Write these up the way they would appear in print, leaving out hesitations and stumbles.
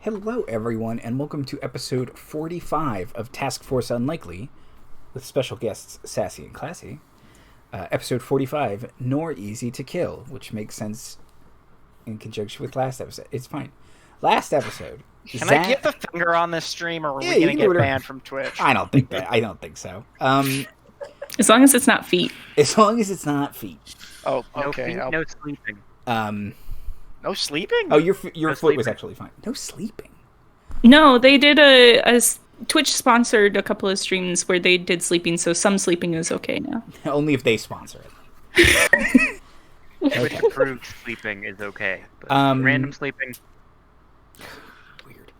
Hello, everyone, and welcome to episode 45 of Task Force Unlikely, with special guests Sassy and Classy. Episode 45, Nor Easy to Kill, which makes sense in conjunction with last episode. It's fine. Last episode. Can I get the finger on this stream, or are we going to get banned from Twitch? I don't think so. As long as it's not feet. As long as it's not feet. Oh, okay. No sleeping. No sleeping? Oh, your foot was actually fine. No sleeping. No, they did a Twitch sponsored a couple of streams where they did sleeping, so some sleeping is okay now. Only if they sponsor it. Twitch approved sleeping is okay. But random sleeping. Weird.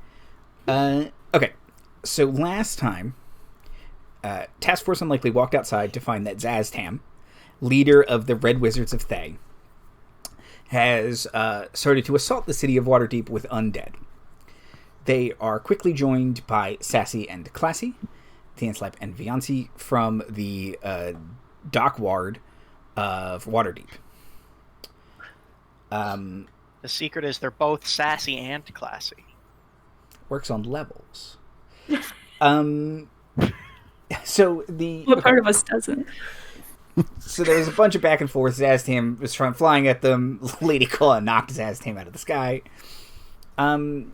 Okay. So last time, Task Force Unlikely walked outside to find that Szass Tam, leader of the Red Wizards of Thay, has started to assault the city of Waterdeep with undead. They are quickly joined by Sassy and Classy, Dancelap and Vianti from the dock ward of Waterdeep. The secret is they're both sassy and classy. Works on levels. So the What part of us doesn't? So there was a bunch of back and forth. Szass Tam was flying at them. Lady Claw knocked Szass Tam out of the sky. And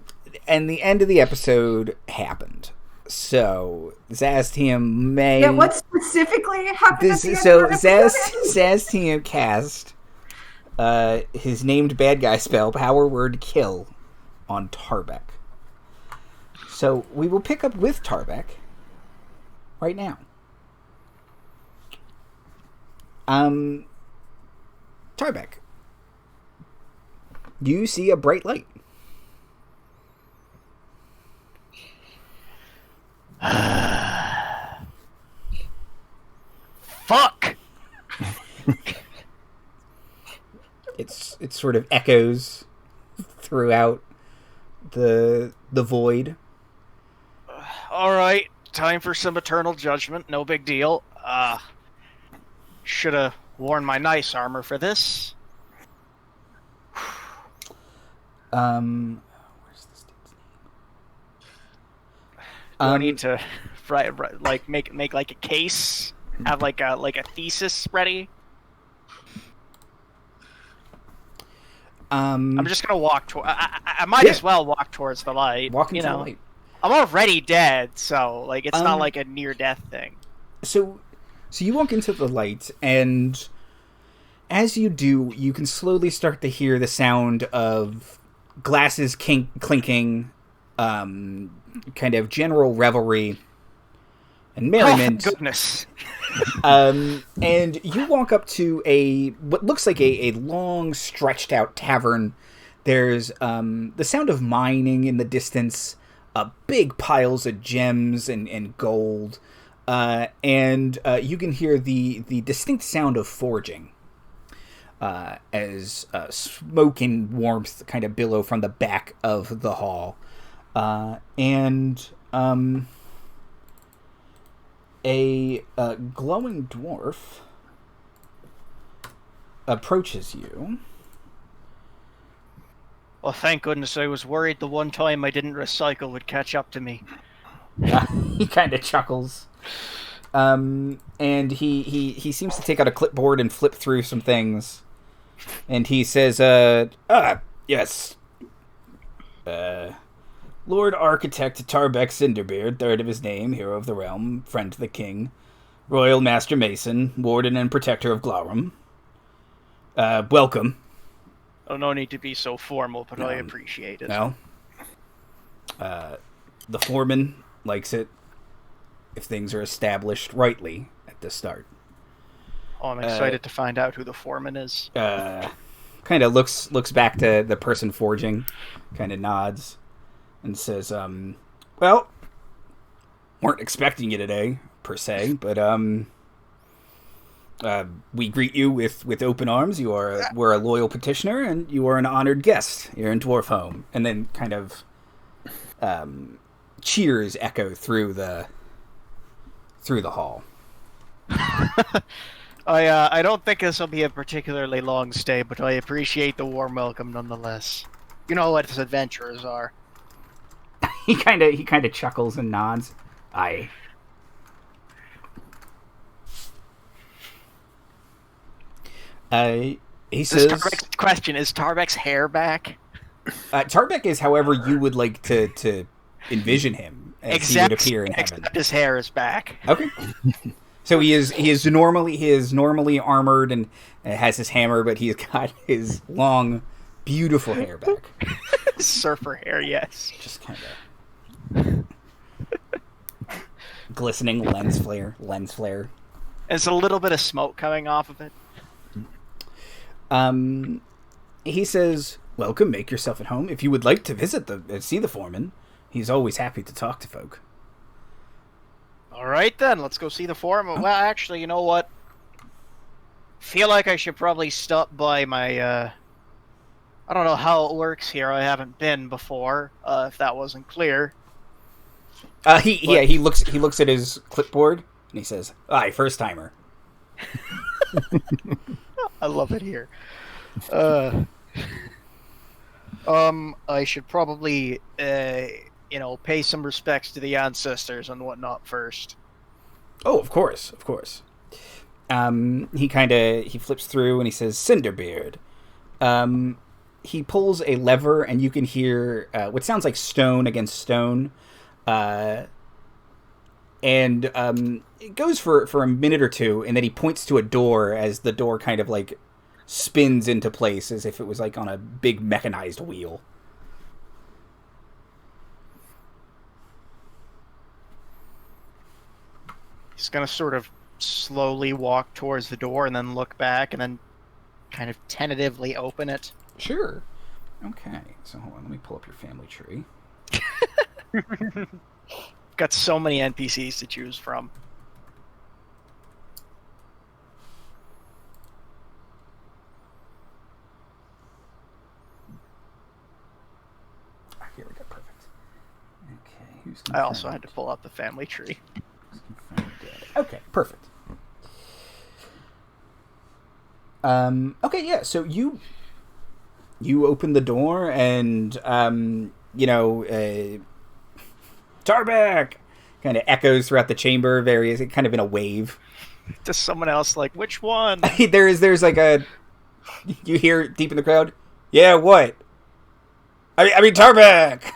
the end of the episode happened. So Szass Tam may... Yeah, what specifically happened at the end So of the episode? Szass Tam cast his named bad guy spell, Power Word Kill, on Tarbek. So we will pick up with Tarbek right now. Tarbek, you see a bright light. Fuck! It sort of echoes throughout the void. Alright, time for some eternal judgment. No big deal. Should've worn my nice armor for this. Where's this dude's name? Do I need to make like a case? Have like a thesis ready? I'm just gonna walk I might as well walk towards the light. Walk into the light. I'm already dead, so like it's not like a near death thing. So you walk into the light, and as you do, you can slowly start to hear the sound of glasses clinking, kind of general revelry and merriment. Oh, goodness. And you walk up to what looks like a long, stretched out tavern. There's the sound of mining in the distance, big piles of gems and gold. And you can hear the distinct sound of forging as smoke and warmth kind of billow from the back of the hall. And a glowing dwarf approaches you. Well, thank goodness. I was worried the one time I didn't recycle would catch up to me. He kind of chuckles. And he seems to take out a clipboard and flip through some things. And he says, yes. Lord Architect Tarbek Cinderbeard, third of his name, hero of the realm, friend to the king, Royal Master Mason, warden and protector of Glaurum. Welcome. Oh, no need to be so formal, but I appreciate it. No. The foreman likes it if things are established rightly at the start. Oh, I'm excited to find out who the foreman is. Kind of looks back to the person forging, kind of nods, and says, well, weren't expecting you today, per se, but, we greet you with open arms. We're a loyal petitioner, and you are an honored guest here in Dwarf Home. And then kind of, cheers echo through the hall. I don't think this will be a particularly long stay, but I appreciate the warm welcome nonetheless. You know what adventurers are. he kind of chuckles and nods. Aye. He says, Tarbek's question, is Tarbek's hair back? Tarbek is however you would like to envision him as he would appear in heaven. Except his hair is back. Okay. So he is normally armored and has his hammer, but he's got his long, beautiful hair back. Surfer hair, yes. Just kind of glistening lens flare. There's a little bit of smoke coming off of it. He says, "Welcome, make yourself at home. If you would like to see the foreman, he's always happy to talk to folk." All right, then. Let's go see the foreman. Oh. Well, actually, you know what? Feel like I should probably stop by my, I don't know how it works here. I haven't been before, if that wasn't clear. He looks at his clipboard, and he says, "Aye, first-timer." I love it here. I should probably, pay some respects to the ancestors and whatnot first. Oh, of course. He flips through and he says, "Cinderbeard." He pulls a lever and you can hear what sounds like stone against stone. And it goes for a minute or two, and then he points to a door as the door kind of like spins into place as if it was like on a big mechanized wheel. He's gonna sort of slowly walk towards the door and then look back and then kind of tentatively open it. Sure. Okay, so hold on, let me pull up your family tree. Got so many NPCs to choose from. Here we go, perfect. Okay, who's I also had to pull up the family tree. Okay, perfect. Okay, yeah, so you open the door and, Tarbek kind of echoes throughout the chamber, kind of in a wave. To someone else, like, which one? there's like you hear deep in the crowd, "Yeah, what? I mean Tarbek!"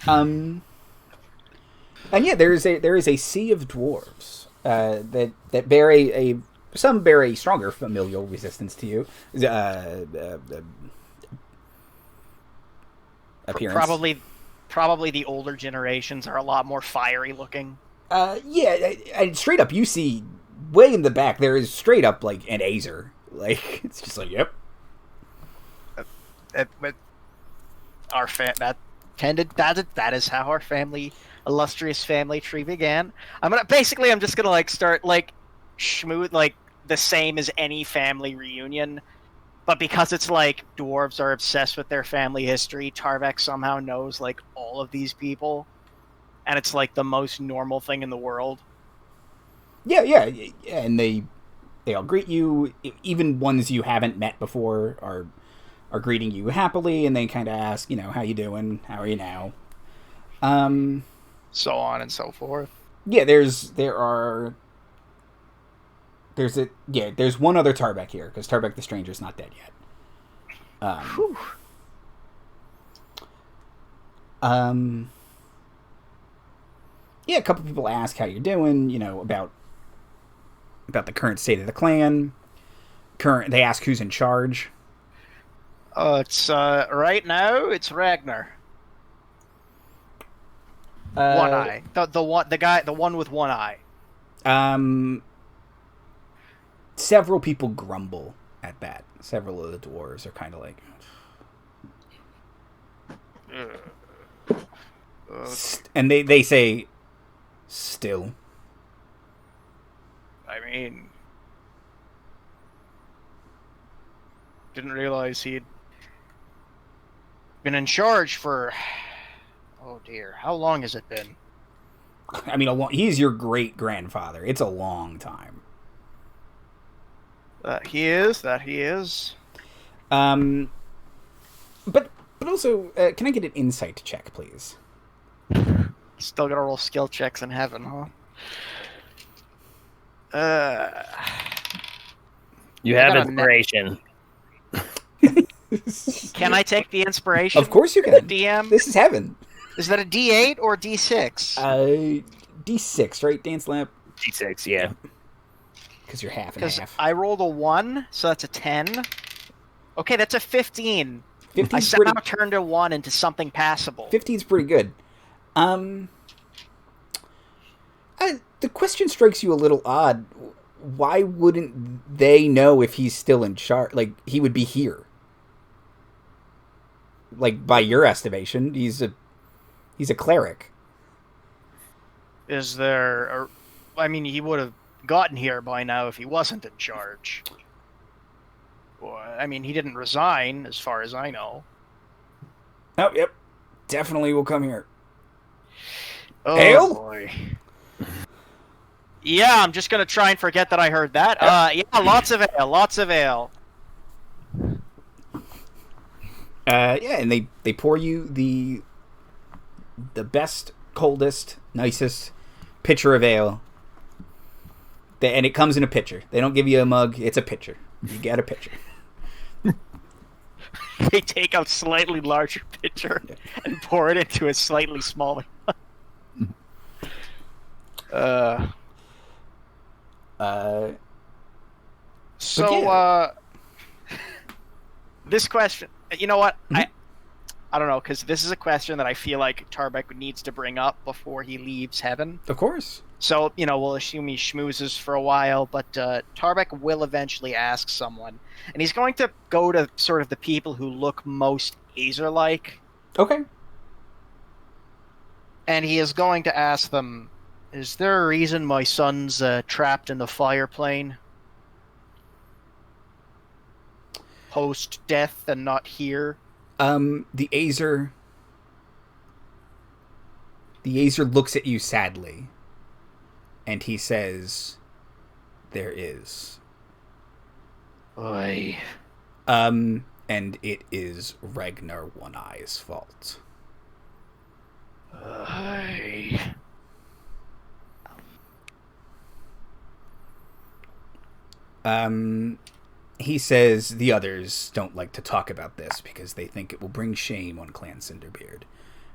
And yeah, there is a sea of dwarves that bear some bear a stronger familial resistance to you. Appearance. Probably the older generations are a lot more fiery looking. Yeah, straight up, you see way in the back there is straight up like an Azer. Like it's just like, yep. That is how our illustrious family tree began. I'm just gonna like start like schmooze like the same as any family reunion. But because it's like dwarves are obsessed with their family history, Tarbek somehow knows like all of these people, and it's like the most normal thing in the world. Yeah, and they all greet you. Even ones you haven't met before are greeting you happily, and they kind of ask, how you doing? How are you now? So on and so forth. Yeah, there's one other Tarbek here, because Tarbek the Stranger's not dead yet. Yeah, a couple people ask how you're doing, about the current state of the clan. They ask who's in charge. It's right now it's Ragnar. One eye. The one with one eye. Several people grumble at that. Several of the dwarves are kind of like, and they say, still. I mean, didn't realize he'd been in charge for, oh dear, how long has it been? I mean, he's your great-grandfather. It's a long time. That he is. But But also, can I get an insight check, please? Still gotta roll skill checks in heaven, huh? You I have got a inspiration. Can I take the inspiration? Of course you can. DM? This is heaven. Is that a D8 or D6? D6, right, Dancelap? D6, yeah. Because you're half and Because half. I rolled a 1, so that's a 10. Okay, that's a 15. 15's I somehow pretty, turned a 1 into something passable. 15's pretty good. The question strikes you a little odd. Why wouldn't they know if he's still in charge? Like, he would be here. Like, by your estimation, he's a cleric. Is there... I mean, he would have gotten here by now if he wasn't in charge. Well, I mean, he didn't resign, as far as I know. Oh, yep. Definitely will come here. Oh, Ale? boy. Yeah, I'm just gonna try and forget that I heard that. Yeah, lots of ale, lots of ale. Yeah, and they pour you the best, coldest, nicest pitcher of ale. And it comes in a pitcher. They don't give you a mug, it's a pitcher. You get a pitcher. They take a slightly larger pitcher and pour it into a slightly smaller one. This question, you know what? Mm-hmm. I don't know, because this is a question that I feel like Tarbek needs to bring up before he leaves heaven. Of course. So, we'll assume he schmoozes for a while, but Tarbek will eventually ask someone. And he's going to go to sort of the people who look most Azer-like. Okay. And he is going to ask them, is there a reason my son's trapped in the fire plane? Post-death and not here? The Azer looks at you sadly, and he says, "There is." Oy. And it is Ragnar One-Eye's fault. Oy. He says the others don't like to talk about this because they think it will bring shame on Clan Cinderbeard.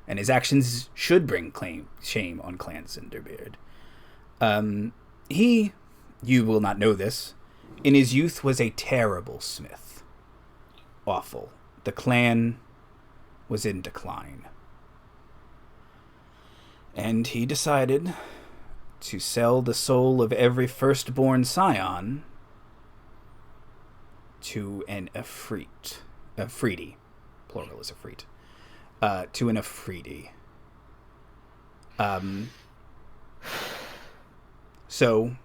And his actions should bring shame on Clan Cinderbeard. You will not know this, in his youth was a terrible smith. Awful. The clan was in decline. And he decided to sell the soul of every firstborn scion to an Efreet. Efreeti. Plural is Efreet. To an Efreeti. So,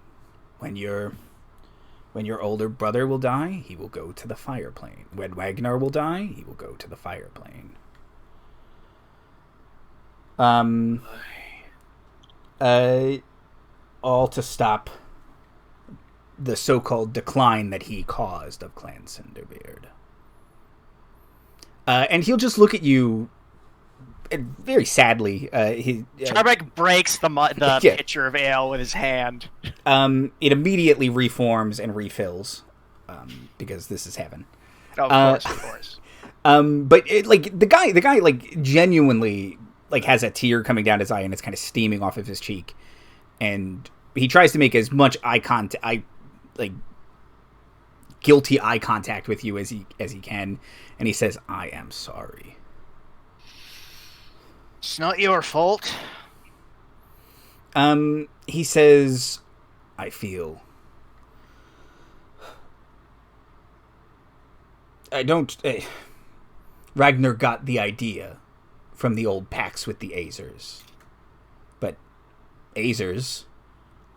when your older brother will die, he will go to the fire plane. When Ragnar will die, he will go to the fire plane. All to stop the so-called decline that he caused of Clan Cinderbeard. And he'll just look at you very sadly. Tarbek breaks the pitcher of ale with his hand. It immediately reforms and refills, because this is heaven. Of course. But the guy like genuinely like has a tear coming down his eye and it's kind of steaming off of his cheek, and he tries to make as much guilty eye contact with you as he can, and he says, "I am sorry." It's not your fault. He says, "I feel I don't Ragnar got the idea from the old pacts with the Azers. But Azers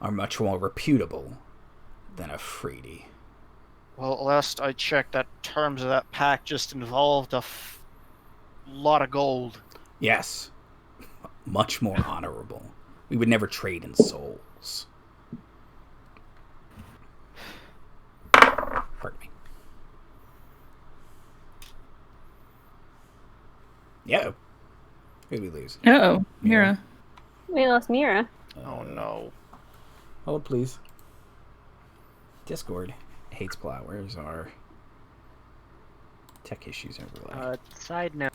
are much more reputable than a Freedy." Well, last I checked, that terms of that pact just involved a lot of gold. Yes. Much more honorable. We would never trade in souls. Pardon me. Yeah. Who did we lose? Uh-oh, Mira. We lost Mira. Oh no. Hold, please. Discord hates plot. Where's our tech issues overlay? Side note.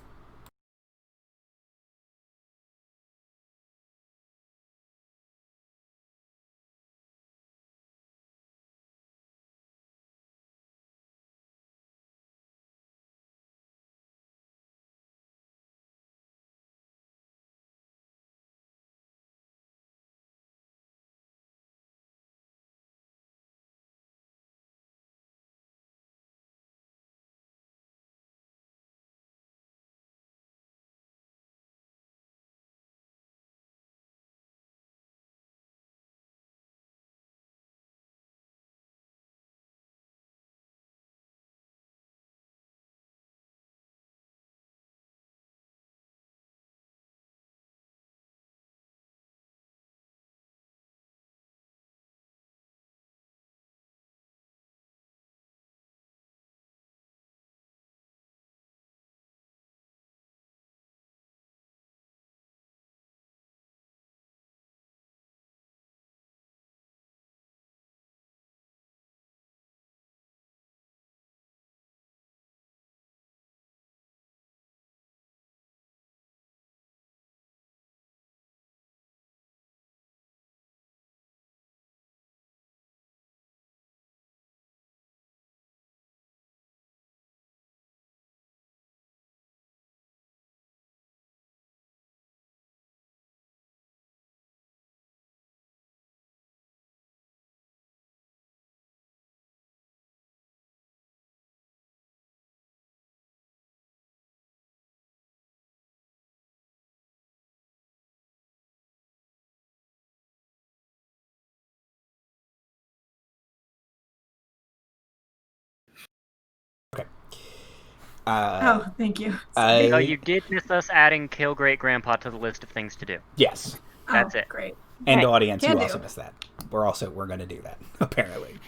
Thank you. You did miss us adding Kill Great Grandpa to the list of things to do. Yes. That's it. Great. And Okay. audience, Can you do. also missed that. We're going to do that, apparently.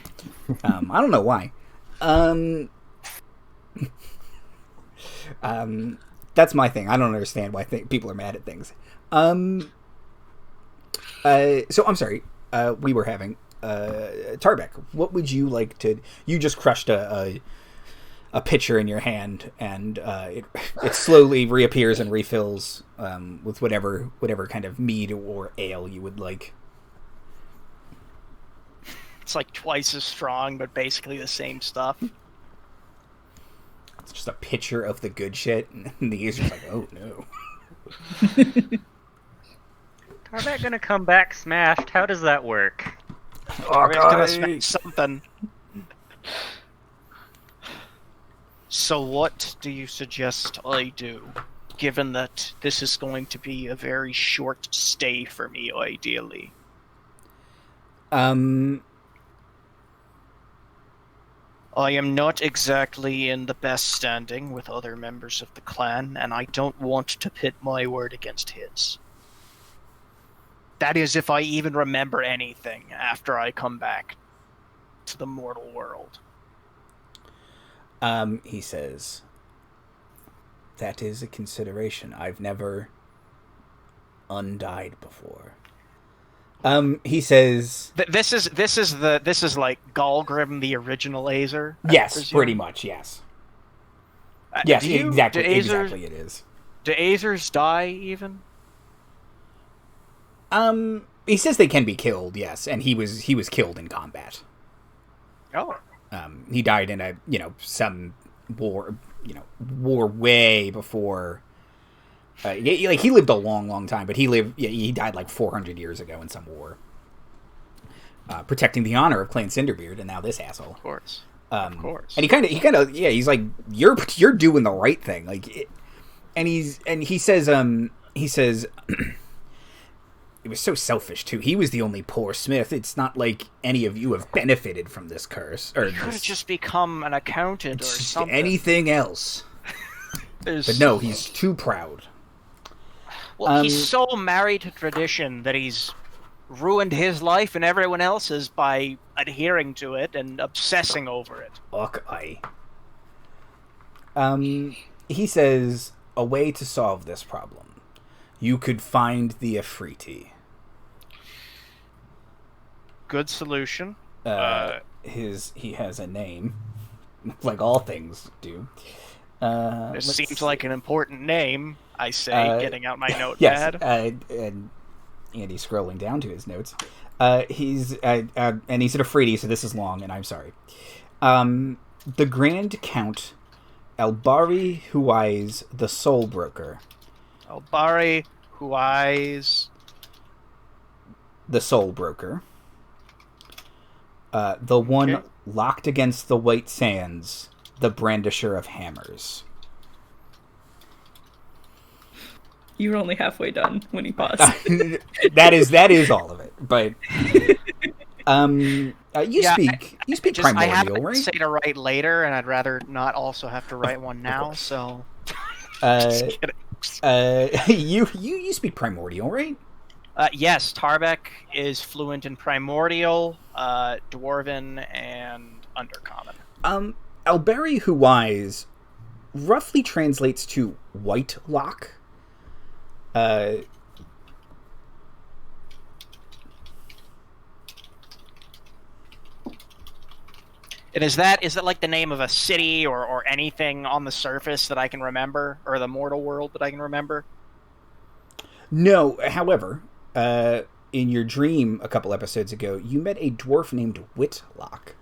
I don't know why. That's my thing. I don't understand why people are mad at things. So I'm sorry. We were having Tarbek. What would you like to? You just crushed a pitcher in your hand, and it slowly reappears and refills with whatever kind of mead or ale you would like. It's like twice as strong, but basically the same stuff. It's just a pitcher of the good shit, and the user's like, "Oh no." Tarbek gonna come back smashed? How does that work? Tarbek's gonna smash something. So what do you suggest I do, given that this is going to be a very short stay for me, ideally? I am not exactly in the best standing with other members of the clan, and I don't want to pit my word against his. That is, if I even remember anything after I come back to the mortal world. He says, that is a consideration. I've never undied before. He says, This is like Galgrim, the original Azer. yes, pretty much, yes. Yes, exactly it is. Do Azers die even? He says they can be killed, yes, and he was killed in combat. Oh. He died in some war way before. He lived a long time, but he died like 400 years ago in some war, protecting the honor of Clan Cinderbeard, and now this asshole. Of course. And he kind of he's like, you're doing the right thing, he says it was so selfish too. He was the only poor smith. It's not like any of you have benefited from this curse. Or he could have just become an accountant or something. Anything else. But no, he's too proud. Well, he's so married to tradition that he's ruined his life and everyone else's by adhering to it and obsessing over it. Okay. He says, a way to solve this problem. You could find the Afriti. Good solution. He has a name, like all things do. This seems like an important name, I say, getting out my notepad. Yes, and Andy's scrolling down to his notes. He's an Afriti, so this is long, and I'm sorry. The Grand Count Albari Huais the Soul Broker. Albari Huais the Soul Broker. The one locked against the white sands, the Brandisher of Hammers. You were only halfway done when he paused. that is all of it. But you speak primordial, I have to right? say to write later, and I'd rather not also have to write one now. So, you speak primordial, right? yes, Tarbek is fluent in primordial, dwarven, and undercommon. Alberi Huais roughly translates to white lock. And is that like the name of a city or anything on the surface that I can remember, or the mortal world that I can remember? No, however, in your dream a couple episodes ago, you met a dwarf named Whitlock.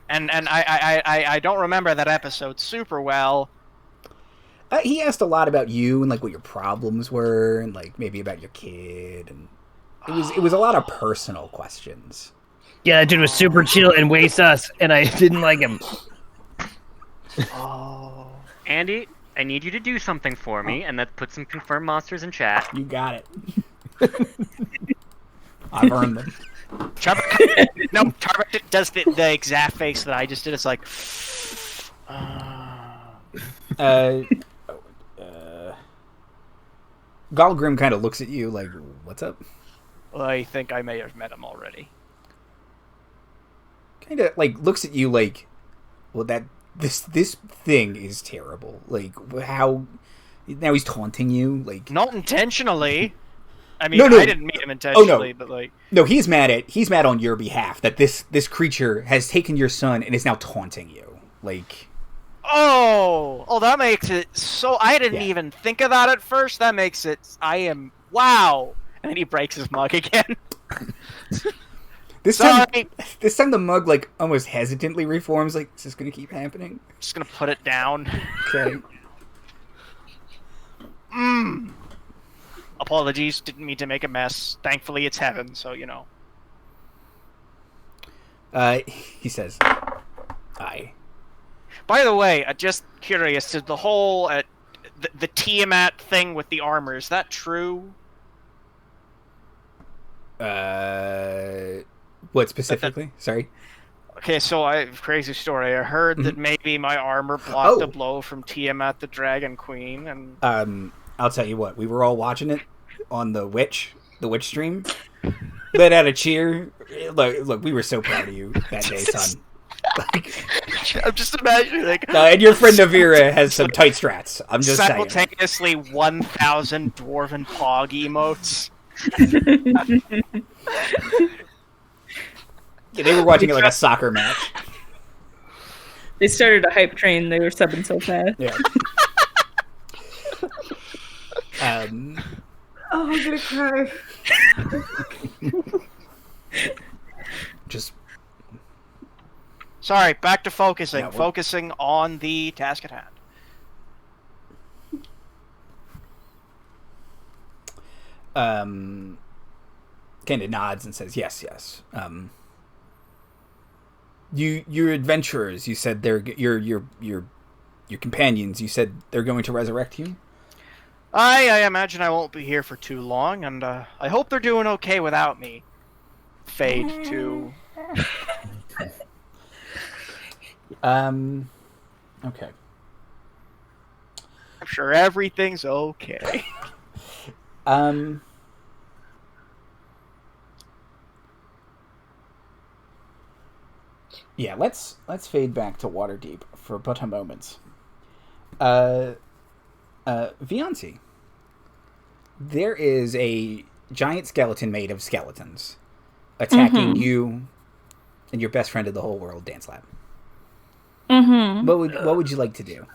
And I don't remember that episode super well. He asked a lot about you and like what your problems were, and like maybe about your kid, and it was a lot of personal questions. Yeah, that dude was super chill and way sus, and I didn't like him. Oh, Andy, I need you to do something for me, and that put some confirmed monsters in chat. You got it. I've earned them. Tarbek does the exact face that I just did. It's like, Galgrim kind of looks at you like, "What's up?" I think I may have met him already. Kind of like looks at you like, "Well, this thing is terrible. Like, how now he's taunting you? Like, Not intentionally. I mean, No. I didn't meet him intentionally, but like, no, he's mad on your behalf that this creature has taken your son and is now taunting you. Like, oh, that makes it so. I didn't even think of that at first. That makes it. Wow. And then he breaks his mug again. This time the mug like almost hesitantly reforms. Like, is this gonna keep happening? Just gonna put it down. Okay. Apologies, didn't mean to make a mess. Thankfully, it's heaven, so you know. He says, "Aye." By the way, just curious, did the whole the Tiamat thing with the armor, is that true? What specifically? Sorry. Okay, so crazy story. I heard that maybe my armor blocked a blow from Tiamat, the Dragon Queen, and I'll tell you what. We were all watching it on the witch stream. Let out a cheer. Look, we were so proud of you that day, son. I'm just imagining, like, and your friend Navira has some tight strats. I'm just simultaneously saying. 1,000 dwarven pog emotes. Yeah, they were watching it like a soccer match. They started a hype train. They were subbing so fast. Yeah. Oh, I'm gonna cry. Just. Sorry, back to focusing. Yeah, focusing on the task at hand. Kind of nods and says, "Yes. Your adventurers. You said they're your companions. You said they're going to resurrect you." I imagine I won't be here for too long, and I hope they're doing okay without me. Fade to. Okay. I'm sure everything's okay. Yeah, let's fade back to Waterdeep for but a moment. Vianti, there is a giant skeleton made of skeletons attacking you and your best friend in the whole world, Dancelap. Mm-hmm. What would you like to do?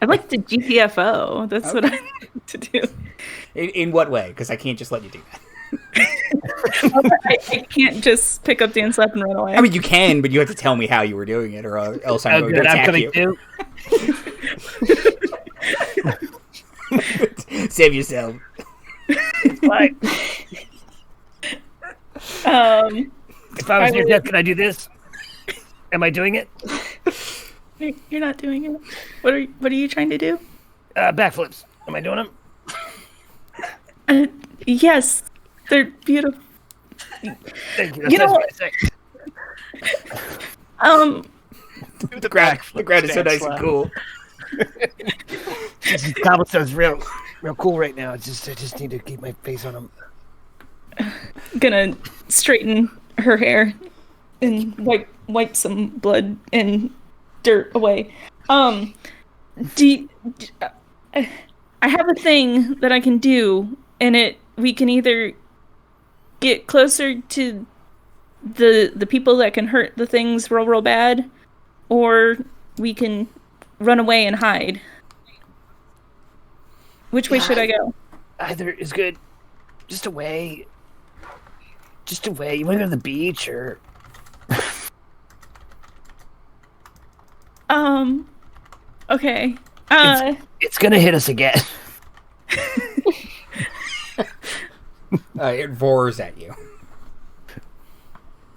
I'd like to GTFO. That's what I like to do. In what way? Because I can't just let you do that. I can't just pick up Dancelap and run away. I mean, you can, but you have to tell me how you were doing it, or else I'm going to attack you. Save yourself. Fine. If I was your death, could I do this? Am I doing it? You're not doing it. What are you trying to do? Backflips. Am I doing them? Yes. They're beautiful. Thank you. That's what I say. The ground is so nice and cool. This cobblestone's real cool right now. I just need to keep my face on them. Gonna straighten her hair and wipe some blood and dirt away. I have a thing that I can do, and we can either get closer to the people that can hurt the things real bad, or we can run away and hide. Which way should I go? Either is good. Just away. You want to go to the beach or? Okay. It's gonna hit us again. It roars at you.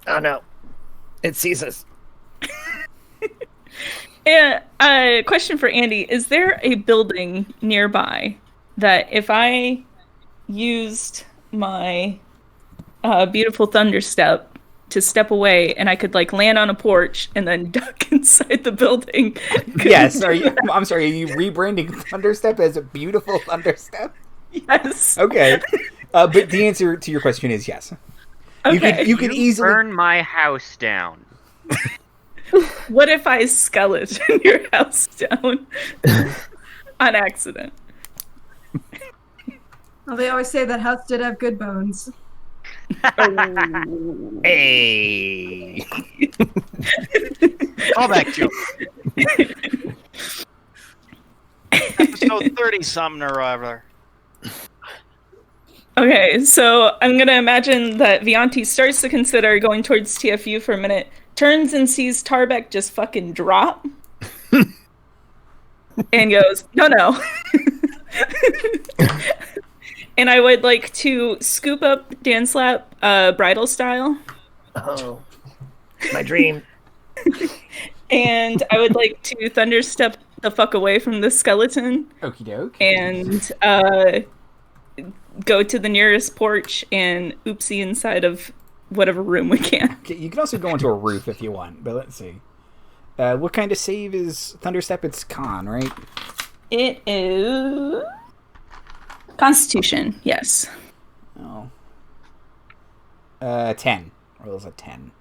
Oh no. It sees us. And question for Andy: is there a building nearby that if I used my beautiful thunder step to step away, and I could land on a porch and then duck inside the building? Yes. I'm sorry. Are you rebranding Thunderstep as a beautiful Thunderstep? Yes. Okay. But the answer to your question is yes. Okay. You could easily burn my house down. What if I skeleton your house down on accident? Well, they always say that house did have good bones. Hey. Callback joke. Episode 30-something or whatever. Okay, so I'm gonna imagine that Vianti starts to consider going towards TFU for a minute, turns and sees Tarbek just fucking drop, and goes, no. And I would like to scoop up Dancelap bridal style. Oh, my dream. And I would like to thunderstep the fuck away from the skeleton. Okie doke. And go to the nearest porch and oopsie inside of whatever room we can. Okay, you can also go onto a roof if you want, but let's see. What kind of save is Thunderstep? It's con, right? It is Constitution, yes. Oh. 10. Rolls a 10.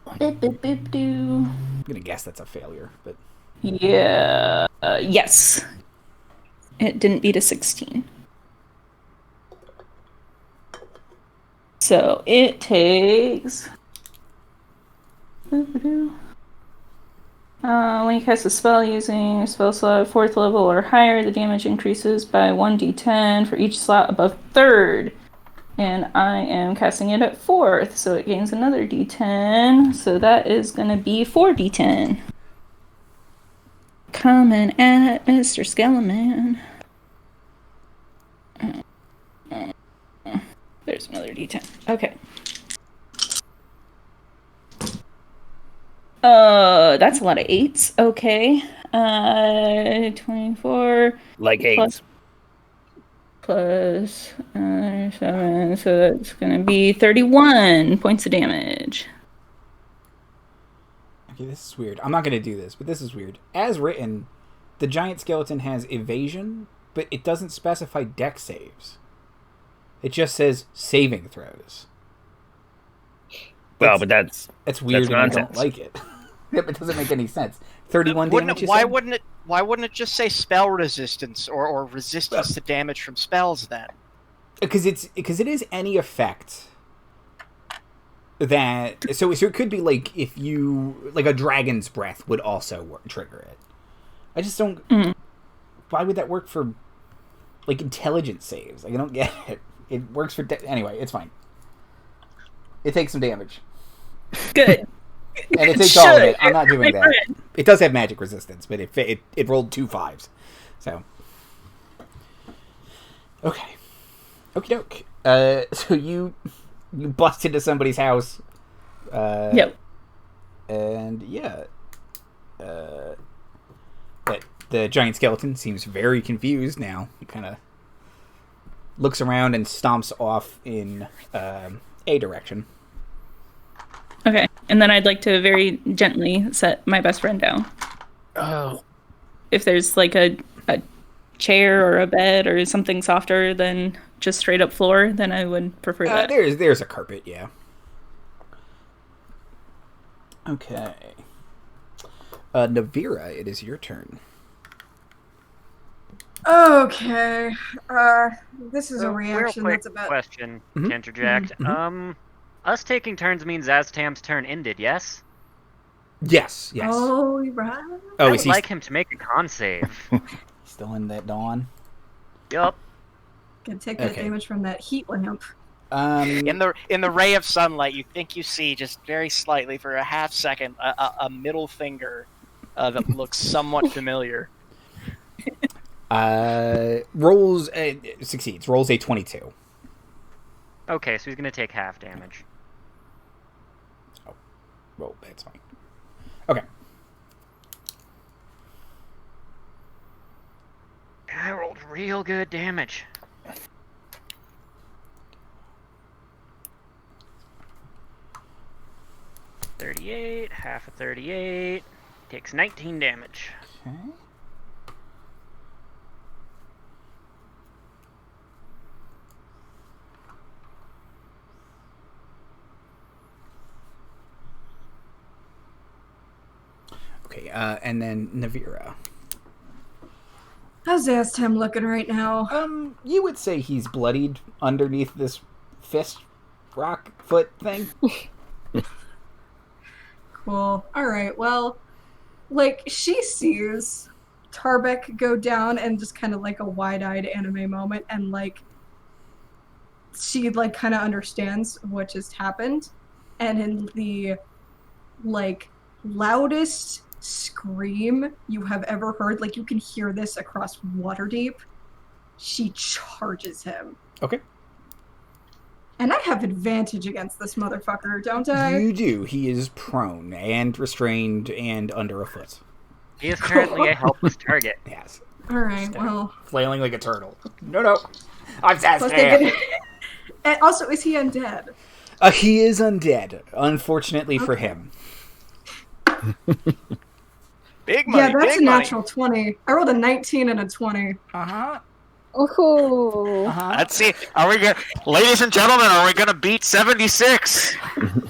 Boop, boop, boop, doo. I'm gonna guess that's a failure, but... Yeah. Yes. It didn't beat a 16. So it takes... when you cast a spell using a spell slot 4th level or higher, the damage increases by 1d10 for each slot above 3rd. And I am casting it at 4th, so it gains another d10. So that is going to be 4d10. Coming at Mr. Skeleman. There's another d10. Okay. That's a lot of 8s. Okay. 24. Like 8s. Plus 7. So that's going to be 31 points of damage. Okay, this is weird. I'm not going to do this, but this is weird. As written, the giant skeleton has evasion, but it doesn't specify dex saves. It just says saving throws. Well, but that's weird and I don't nonsense. like it. It doesn't make any sense. 31 Wouldn't damage, it, why wouldn't it? Why wouldn't it just say spell resistance or resistance to damage from spells then? Because it is any effect that so it could be like if you like a dragon's breath would also trigger it. I just don't. Why would that work for like intelligence saves? Like, I don't get it. It works for anyway. It's fine. It takes some damage. Good. And it takes all of it. I'm not doing that. It does have magic resistance, but it rolled 2 5s. So. Okay. Okie doke. So you bust into somebody's house. Yep. And yeah. But the giant skeleton seems very confused now. He kind of looks around and stomps off in a direction. Okay. And then I'd like to very gently set my best friend down. Oh. If there's like a chair or a bed or something softer than just straight up floor, then I would prefer that. There's a carpet, yeah. Okay. Navira, it is your turn. Okay. This is a reaction real quick that's about. question to interject. Us taking turns means Szass Tam's turn ended, yes? Yes. Oh, right. I would like him to make a con save. Still in that dawn? Yup. Can take that damage from that heat lamp. In the ray of sunlight, you think you see just very slightly for a half second a middle finger that looks somewhat familiar. Rolls succeeds. Rolls a 22. Okay, so he's gonna take half damage. Oh, well, that's fine. Okay. I rolled real good damage. $38, half of 38, takes 19 damage. Okay. Okay, and then Navira. How's Szass Tam looking right now? You would say he's bloodied underneath this fist rock foot thing. Cool. Alright, well, like, she sees Tarbek go down and just kind of like a wide-eyed anime moment, and like, she like kind of understands what just happened, and in the like loudest scream you have ever heard, like you can hear this across Waterdeep, she charges him. Okay. And I have advantage against this motherfucker, don't I? You do. He is prone and restrained and under a foot. He is currently a helpless target. Yes. Alright, well. Flailing like a turtle. No. I'm Szass Tam. And also, is he undead? He is undead, unfortunately for him. Big money. Yeah, that's big a money. natural 20. I rolled a 19 and a 20. Uh-huh. Ooh. Let's see. Ladies and gentlemen, are we gonna beat 76?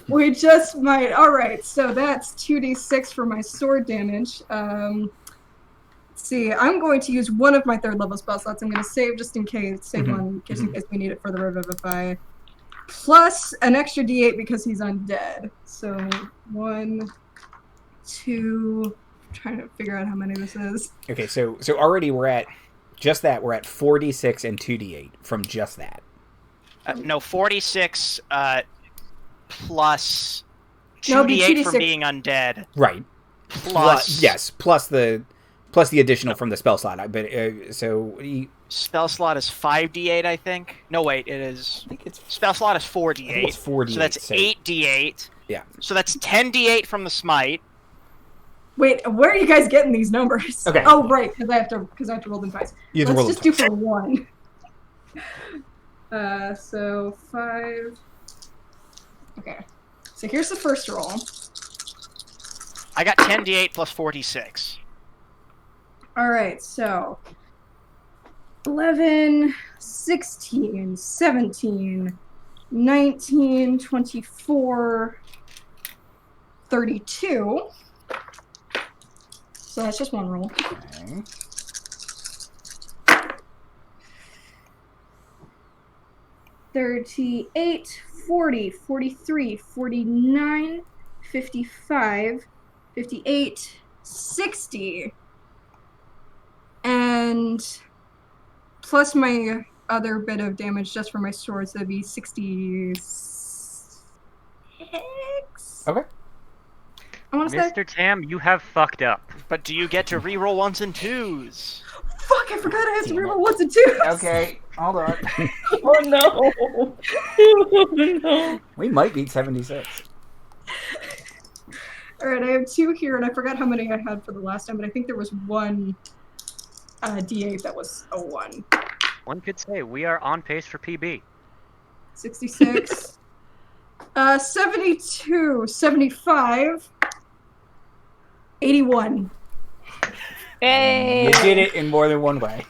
We just might. Alright, so that's 2d6 for my sword damage. Let's see, I'm going to use one of my 3rd level spell slots. I'm going to save just in case. Save one just in case we need it for the Revivify. Plus an extra d8 because he's undead. So 1, 2. I'm trying to figure out how many this is. Okay, so already we're at just that. We're at 4d6 and 2d8 from just that. No, 46 plus No, it'd be 2d8 for 2d6. being undead. Right. Plus yes, plus the additional from the spell slot. spell slot is 5d8, I think. No, wait, it is. I think it's Spell slot is 4d8. I think it's 4d8, So that's so- 8d8. Yeah. So that's 10d8 from the smite. Wait, where are you guys getting these numbers? Okay. Oh, right, because I have to roll them twice. You have to Let's roll just them do for 1. So 5. Okay. So here's the first roll. I got 10d8 plus 46. Alright, so 11, 16, 17, 19, 24, 32. So that's just one roll. Okay. 38, 40, 43, 49, 55, 58, 60. And plus my other bit of damage just for my swords, that'd be 66. Okay. I want to say. Mr. Tam, you have fucked up. But do you get to reroll ones and twos? Fuck, I forgot I have to reroll ones and twos. Okay, hold on. Oh no! Oh no! We might beat 76. Alright, I have 2 here, and I forgot how many I had for the last time, but I think there was one D8 that was a 1. One could say we are on pace for PB. 66. 72, 75, 81. Hey. You did it in more than one way.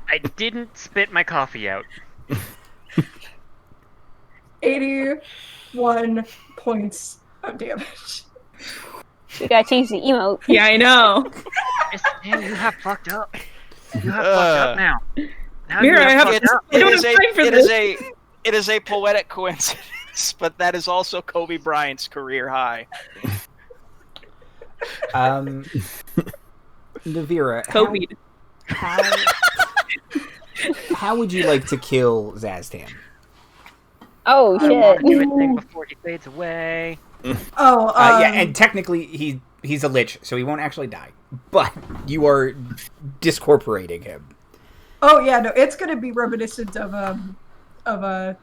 I didn't spit my coffee out. 81 points of damage. We gotta change the emote. Yeah, I know. Mr. Tam, you have fucked up. You have fucked up now. Now Mira, you I have- fucked up. I don't have time for this. It is a poetic coincidence, but that is also Kobe Bryant's career high. Navira, Kobe. how would you like to kill Szass Tam? Oh I want to do shit. a thing before he fades away. Oh, Yeah, and technically he's a lich, so he won't actually die. But you are discorporating him. oh yeah, no, it's gonna be reminiscent of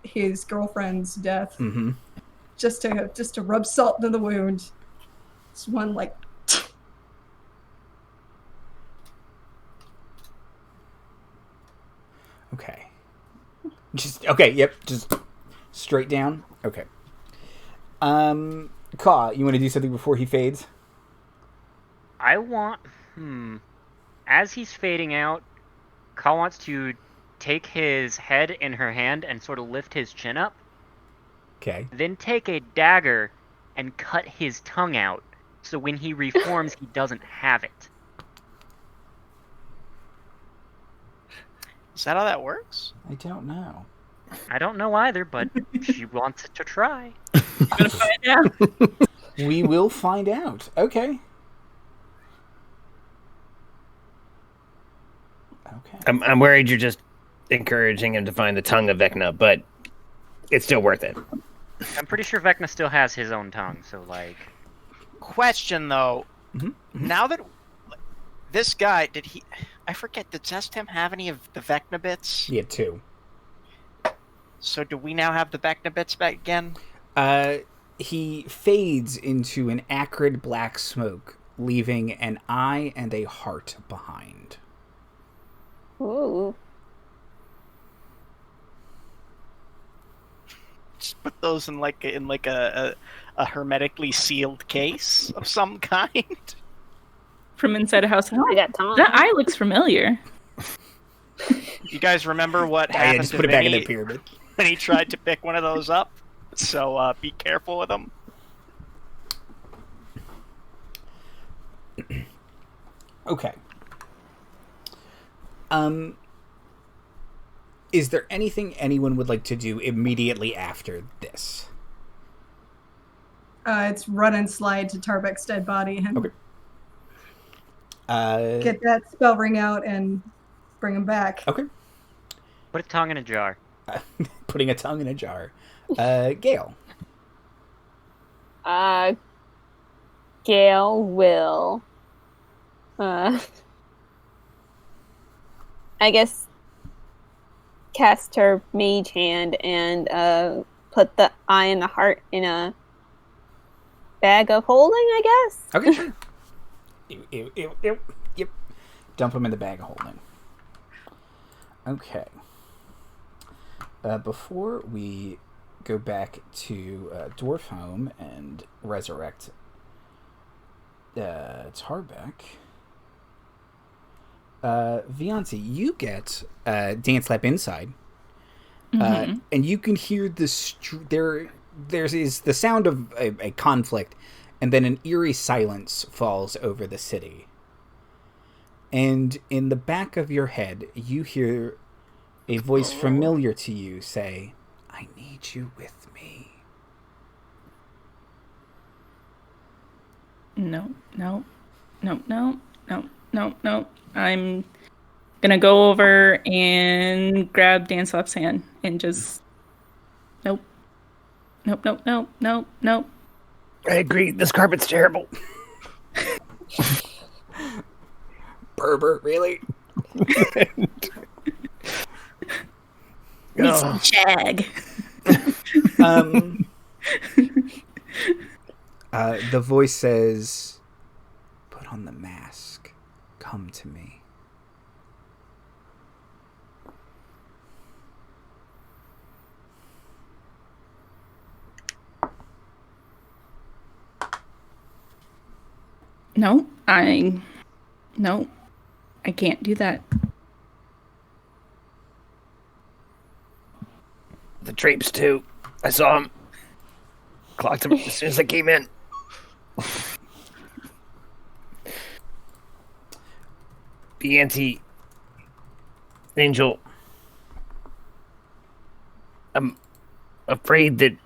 his girlfriend's death. Mm-hmm. Just to rub salt in the wound. It's one like. Okay. Just straight down. Okay. Kaw, you want to do something before he fades? I want... As he's fading out, Kaw wants to take his head in her hand and sort of lift his chin up. Okay. Then take a dagger and cut his tongue out, so when he reforms, he doesn't have it. Is that how that works? I don't know. I don't know either, but she wants to try. I'm gonna find out. We will find out. Okay. Okay. I'm worried you're just encouraging him to find the tongue of Vecna, but it's still worth it. I'm pretty sure Vecna still has his own tongue, so like... Question though, Mm-hmm. now that this guy I forget, did Szass Tam have any of the Vecna bits? He had 2. So do we now have the Vecna bits back again? He fades into an acrid black smoke, leaving an eye and a heart behind. Ooh. Just put those in a hermetically sealed case of some kind. From inside a house. I got time. That eye looks familiar. You guys remember what Yeah, happened just to put it back in Vinny the pyramid. when he tried to pick one of those up? So be careful with them. Okay. Is there anything anyone would like to do immediately after this? It's run and slide to Tarbek's dead body and Okay. get that spell ring out and bring him back. Okay. Put a tongue in a jar. Putting a tongue in a jar. Gayle. Gayle will. I guess cast her mage hand and put the eye and the heart in a bag of holding, I guess. Okay, sure. Yep. Dump them in the bag of holding. Okay. Before we go back to Dwarf Home and resurrect Tarbek, Vianti, you get Dancelap inside, and you can hear is the sound of a conflict, and then an eerie silence falls over the city. And in the back of your head, you hear a voice familiar to you say, "I need you with me." No. I'm gonna go over and grab Dancelap's hand and just nope. I agree. This carpet's terrible. Berber, really? Need some shag. The voice says, "Put on the mask. Come to me." No, I can't do that. The drapes too. I saw him. Clocked him as soon as I came in. Vianti, Angel, I'm afraid that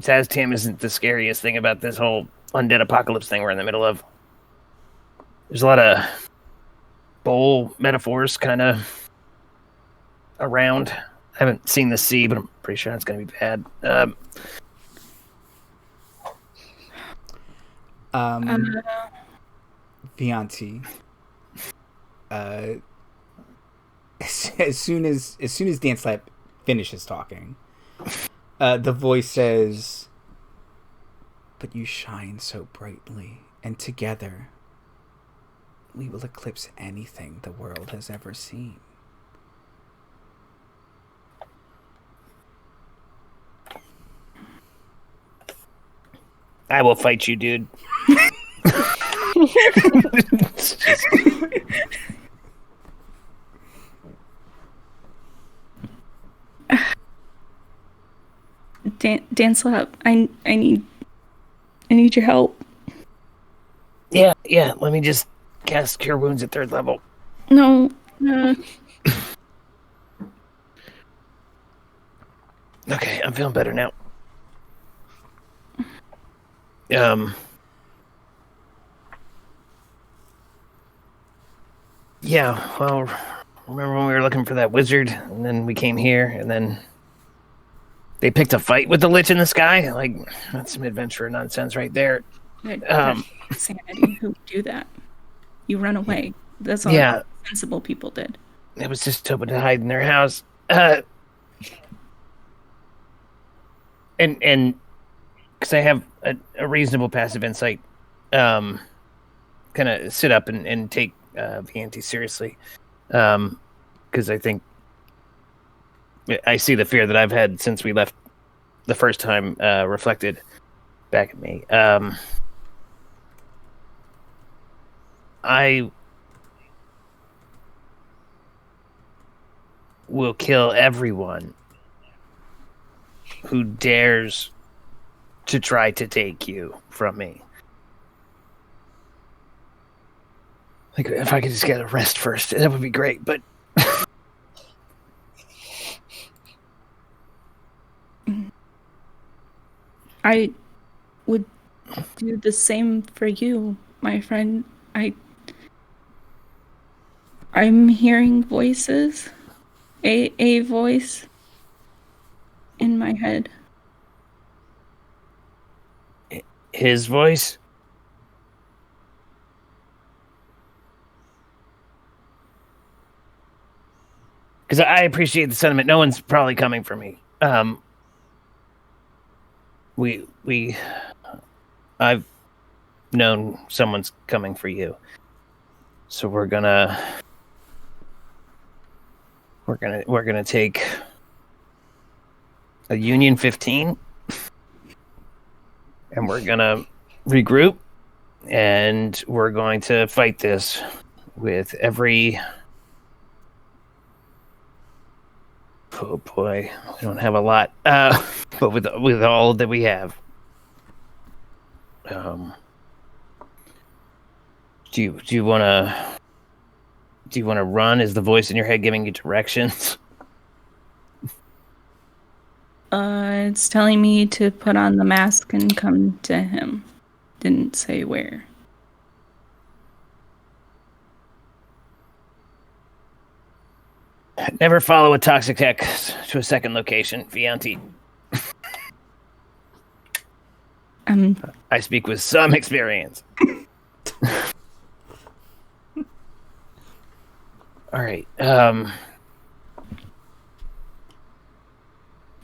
Szass Tam isn't the scariest thing about this whole undead apocalypse thing we're in the middle of. There's a lot of bowl metaphors kind of around. I haven't seen the sea, but I'm pretty sure it's going to be bad. Vianti. As soon as Dancelap finishes talking, the voice says, "But you shine so brightly, and together we will eclipse anything the world has ever seen." I will fight you, dude. Dancelap, I need your help. Yeah. Let me just cast Cure Wounds at 3rd level. No. Okay, I'm feeling better now. Yeah, well, remember when we were looking for that wizard, and then we came here, and then they picked a fight with the Lich in the Sky? Like, that's some adventure nonsense right there. Insanity. Who would do that? You run away. That's all sensible people did. It was just hoping to hide in their house. And because I have a reasonable passive insight, kind of sit up and take Vianti seriously, because I think I see the fear that I've had since we left the first time reflected back at me. I will kill everyone who dares to try to take you from me. Like, if I could just get a rest first, that would be great, but... I would do the same for you, my friend. I'm hearing voices. A voice in my head. His voice? Because I appreciate the sentiment. No one's probably coming for me. I've known someone's coming for you. So we're gonna take a Union 15 and we're gonna regroup and we're going to fight this with every Oh boy, we don't have a lot. But with all that we have, do you wanna run? Is the voice in your head giving you directions? It's telling me to put on the mask and come to him. Didn't say where. Never follow a toxic tech to a second location, Vianti. I speak with some experience. All right.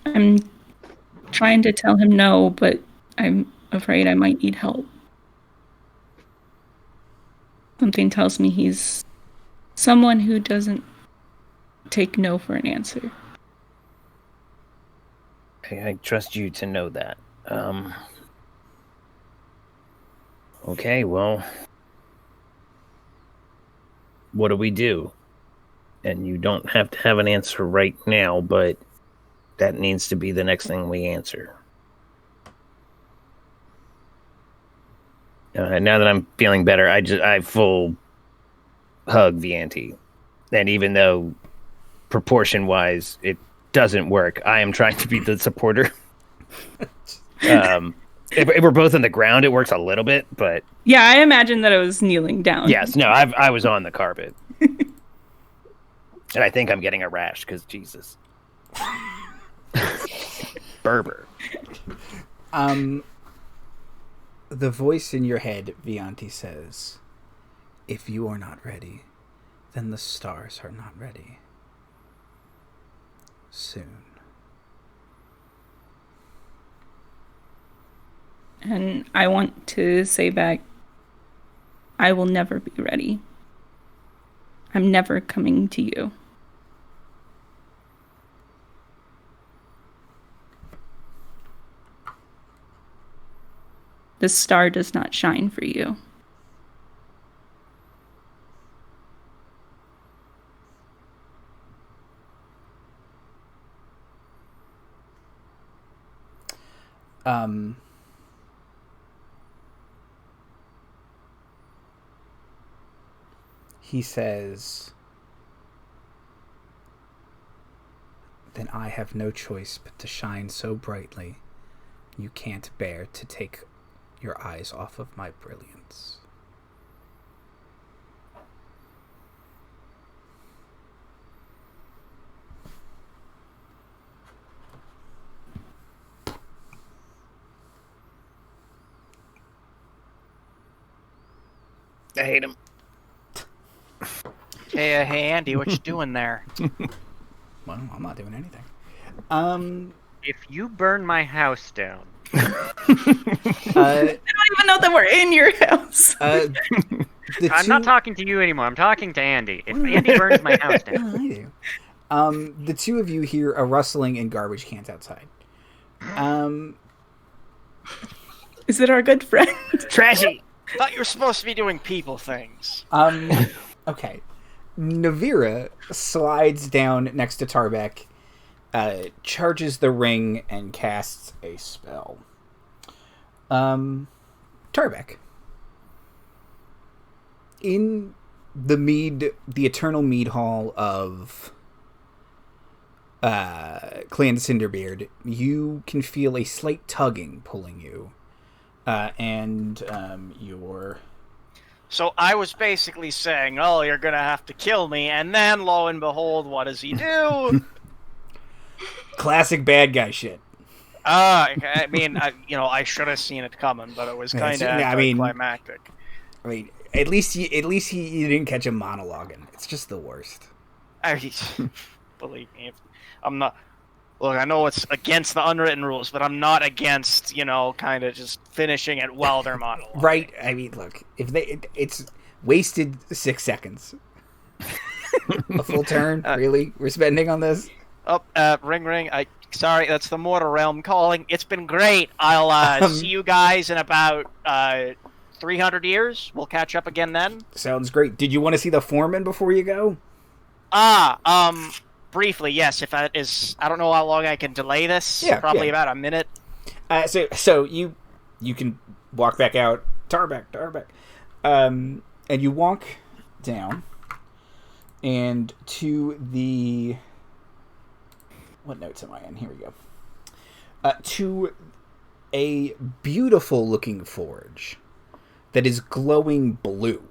I'm trying to tell him no, but I'm afraid I might need help. Something tells me he's someone who doesn't take no for an answer. I trust you to know that. Okay, well, what do we do? And you don't have to have an answer right now, but that needs to be the next thing we answer. Now that I'm feeling better, I full hug Vianti. And even though proportion-wise it doesn't work, I am trying to be the supporter. If we're both on the ground, it works a little bit, but... Yeah, I imagine that I was kneeling down. Yes, no, I was on the carpet. And I think I'm getting a rash, because Jesus. Berber. The voice in your head, Vianti, says, if you are not ready, then the stars are not ready. Soon. And I want to say back, I will never be ready. I'm never coming to you. The star does not shine for you. He says, then I have no choice but to shine so brightly you can't bear to take your eyes off of my brilliance. I hate him. Hey, Andy, what you doing there? Well, I'm not doing anything. If you burn my house down... I don't even know that we're in your house. I'm not talking to you anymore. I'm talking to Andy. If Andy burns my house down... I do. The two of you hear a rustling and garbage cans outside. Is it our good friend? Trashy! Thought you were supposed to be doing people things. Okay. Navira slides down next to Tarbek, charges the ring, and casts a spell. Tarbek. In the eternal mead hall of Clan Cinderbeard, you can feel a slight tugging pulling you. And your... So I was basically saying, oh, you're going to have to kill me, and then, lo and behold, what does he do? Classic bad guy shit. I mean, I should have seen it coming, but it was kind of anticlimactic. I mean, at least you didn't catch him monologuing. It's just the worst. Believe me, I'm not... Look, I know it's against the unwritten rules, but I'm not against, kind of just finishing it while they're monologuing. Right. I mean, look, if it's wasted 6 seconds. A full turn? Really? We're spending on this? Oh, ring. Sorry, that's the Mortal Realm calling. It's been great. I'll see you guys in about 300 years. We'll catch up again then. Sounds great. Did you want to see the foreman before you go? briefly, yes. If that is, I don't know how long I can delay this. Yeah, Probably yeah. about a minute. So you can walk back out, Tarbek, and you walk down, and to the what notes am I in? Here we go. To a beautiful looking forge that is glowing blue.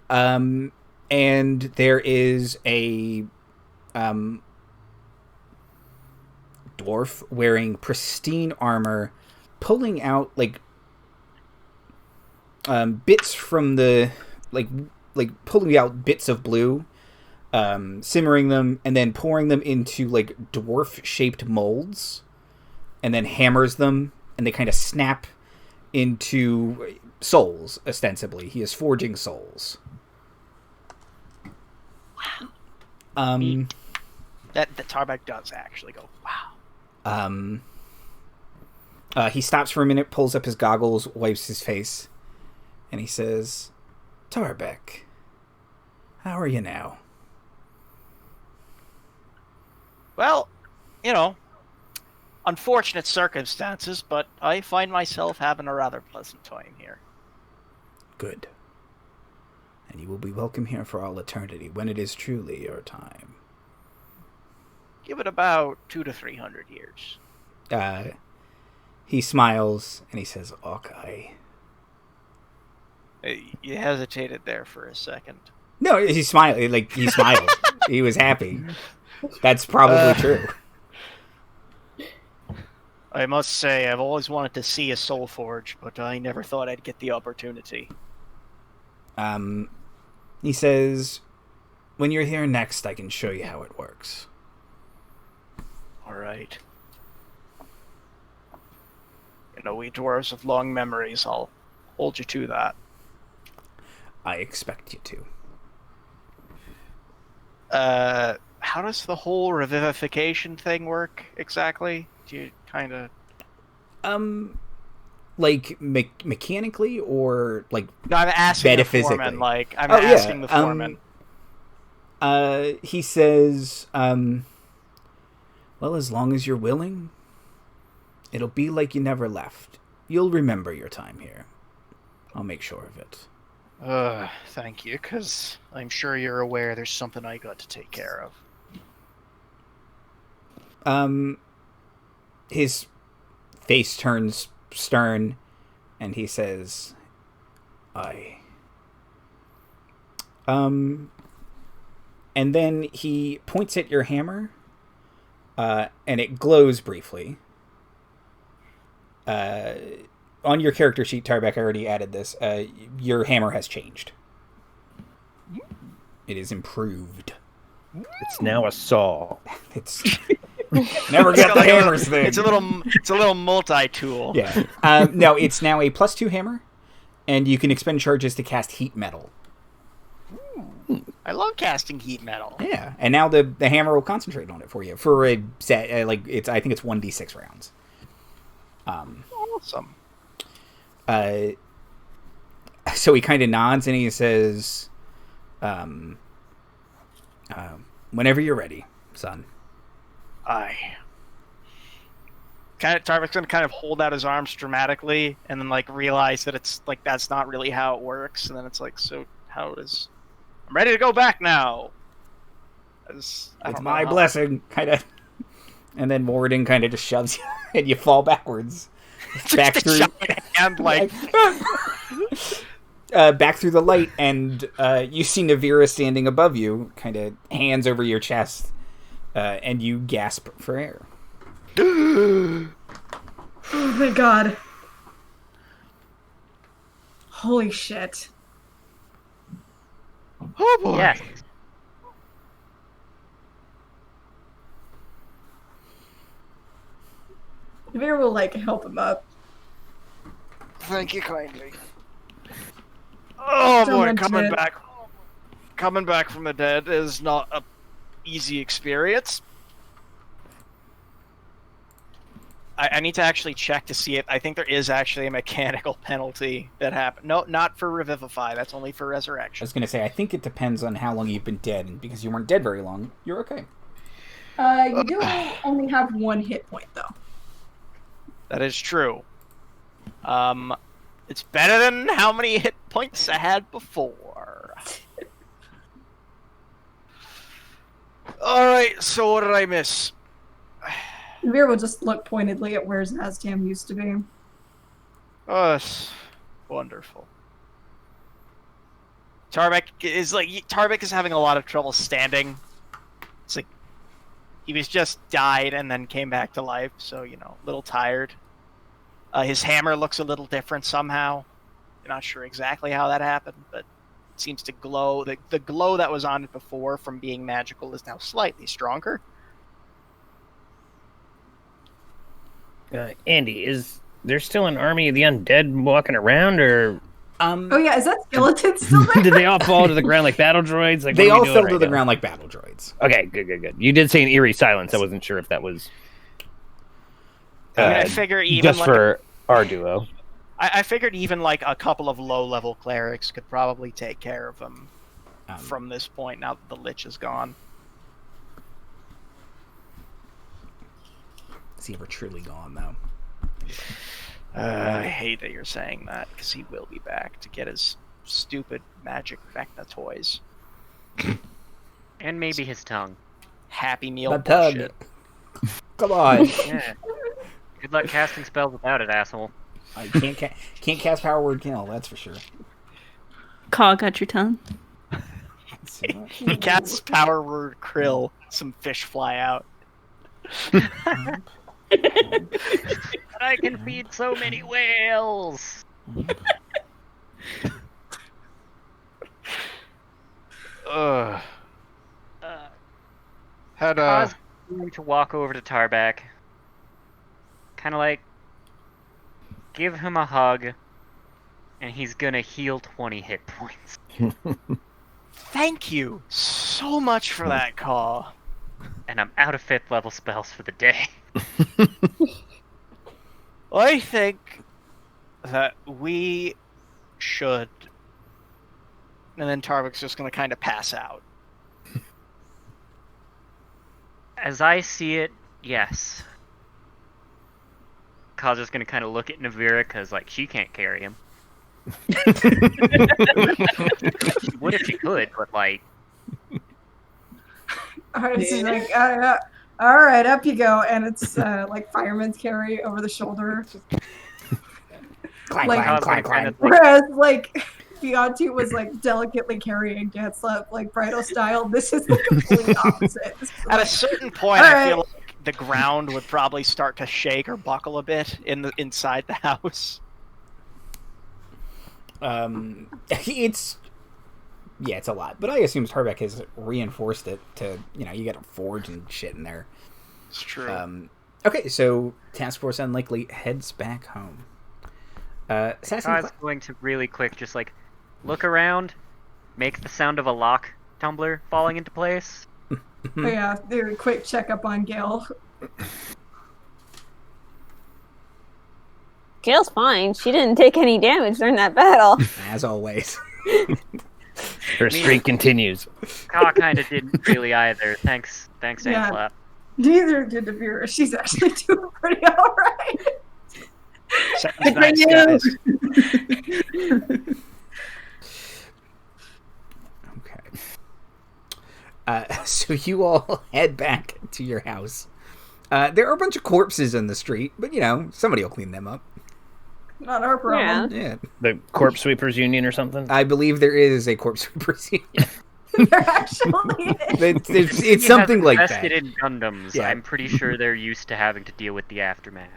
And there is a dwarf wearing pristine armor, pulling out like bits from the like pulling out bits of blue, simmering them, and then pouring them into like dwarf shaped molds, and then hammers them, and they kind of snap into souls. Ostensibly, he is forging souls. Wow. That Tarbek does actually go, wow. He stops for a minute, pulls up his goggles, wipes his face, and he says, "Tarbek, how are you now?" Well, you know, unfortunate circumstances, but I find myself having a rather pleasant time here. Good. And you will be welcome here for all eternity, when it is truly your time. Give it about 200 to 300 years. He smiles, and he says, "Okay." You hesitated there for a second. No, he smiled. He smiled. He was happy. That's probably true. I must say, I've always wanted to see a soul forge, but I never thought I'd get the opportunity. He says, "When you're here next, I can show you how it works." All right. You know, we dwarves with long memories. I'll hold you to that. I expect you to. How does the whole revivification thing work exactly? Do you kind of... Like mechanically, or like No, I'm asking the metaphysically? foreman. Like, I'm asking the foreman. He says, "Well, as long as you're willing, it'll be like you never left. You'll remember your time here. I'll make sure of it." Thank you, because I'm sure you're aware there's something I got to take care of. His face turns stern, and he says, "Aye." And then he points at your hammer, and it glows briefly. On your character sheet, Tarbek, I already added this. Your hammer has changed. It is improved. It's now a saw. It's never get the hammers thing. It's a little multi-tool. Yeah. No, it's now a +2 hammer, and you can expend charges to cast heat metal. I love casting heat metal. Yeah, and now the hammer will concentrate on it for you for a set. I think it's 1d6 rounds. Awesome. So he kind of nods and he says, "Whenever you're ready, son." Tarbek's gonna kind of hold out his arms dramatically, and then like realize that it's like that's not really how it works, and then it's like, so how does? I'm ready to go back now. It's my blessing, kind of. And then Morden kind of just shoves you, and you fall backwards. Back through, and like back through the light, and you see Navira standing above you, kind of hands over your chest, and you gasp for air. Oh my god. Holy shit. oh boy. Yes. Navira will like help him up. Thank you kindly. Oh boy, coming back from the dead is not a easy experience. I need to actually check to see it. I think there is actually a mechanical penalty that happened. No, not for Revivify. That's only for I Resurrection. was going to say, I think it depends on how long you've been dead, and because you weren't dead very long, you're okay. You do only have 1 hit point, though. That is true. It's better than how many hit points I had before. Alright, so what did I miss? Navira will just look pointedly at where Szass Tam used to be. Oh, that's wonderful. Tarbek is having a lot of trouble standing. It's like he was just died and then came back to life, so a little tired. His hammer looks a little different somehow. You're not sure exactly how that happened, but it seems to glow. The glow that was on it before from being magical is now slightly stronger. Andy, is there still an army of the undead walking around, or Oh yeah, is that skeleton still there? did they all fall to the ground like battle droids? Like, They what are all we doing fell right to the now? ground like battle droids. Okay, good. You did say an eerie silence. I wasn't sure if that was I figure even just like for our duo. I figured even like a couple of low-level clerics could probably take care of them from this point. Now that the Lich is gone. Is he ever truly gone, though? I hate that you're saying that, because he will be back to get his stupid magic Vecna toys. And maybe his tongue. Happy Meal The tug. bullshit. Come on. Yeah. Good luck casting spells without it, asshole. I can't cast Power Word Kill, that's for sure. Kaw got your tongue. He casts Power Word Krill. Some fish fly out. I can feed so many whales! Ugh. Kaw's going to walk over to Tarbek. Kind of like give him a hug, and he's gonna heal 20 hit points. Thank you so much for that, Kaw. And I'm out of 5th level spells for the day. I think that we should... And then Tarbek's just going to kind of pass out. As I see it, yes. Kaw's just gonna kind of look at Navira, because, like, she can't carry him. She would if she could, but, like... Alright, so like, alright, up you go. And it's like fireman's carry over the shoulder. Clang, Like- clang, Kaw's clang, gonna clang. kind of, like, Whereas, like, Vianti was, like, delicately carrying Dancelap, like, Bridal style. This is the complete opposite. This is, At a like, certain point, I Alright. feel like the ground would probably start to shake or buckle a bit inside the house. It's a lot, but I assume Tarbek has reinforced it to, you got a forge and shit in there. It's true. Okay, so Task Force Unlikely heads back home. Sassy, Kaw's going to really quick just, like, look around, make the sound of a lock tumbler falling into place. oh, yeah, do a quick checkup on Gayle. Gayle's fine. She didn't take any damage during that battle. as always. Her streak continues. Kaw kind of didn't really either. Thanks, Yeah. Dancelap. Neither did Navira. She's actually doing pretty alright. Sounds nice, guys. Okay. So you all head back to your house. There are a bunch of corpses in the street, but somebody will clean them up. Not our problem. Yeah. The Corpse Sweepers Union or something? I believe there is a corpse sweepers union. There actually is. It's something like invested that. in Gundams. Yeah. I'm pretty sure they're used to having to deal with the aftermath.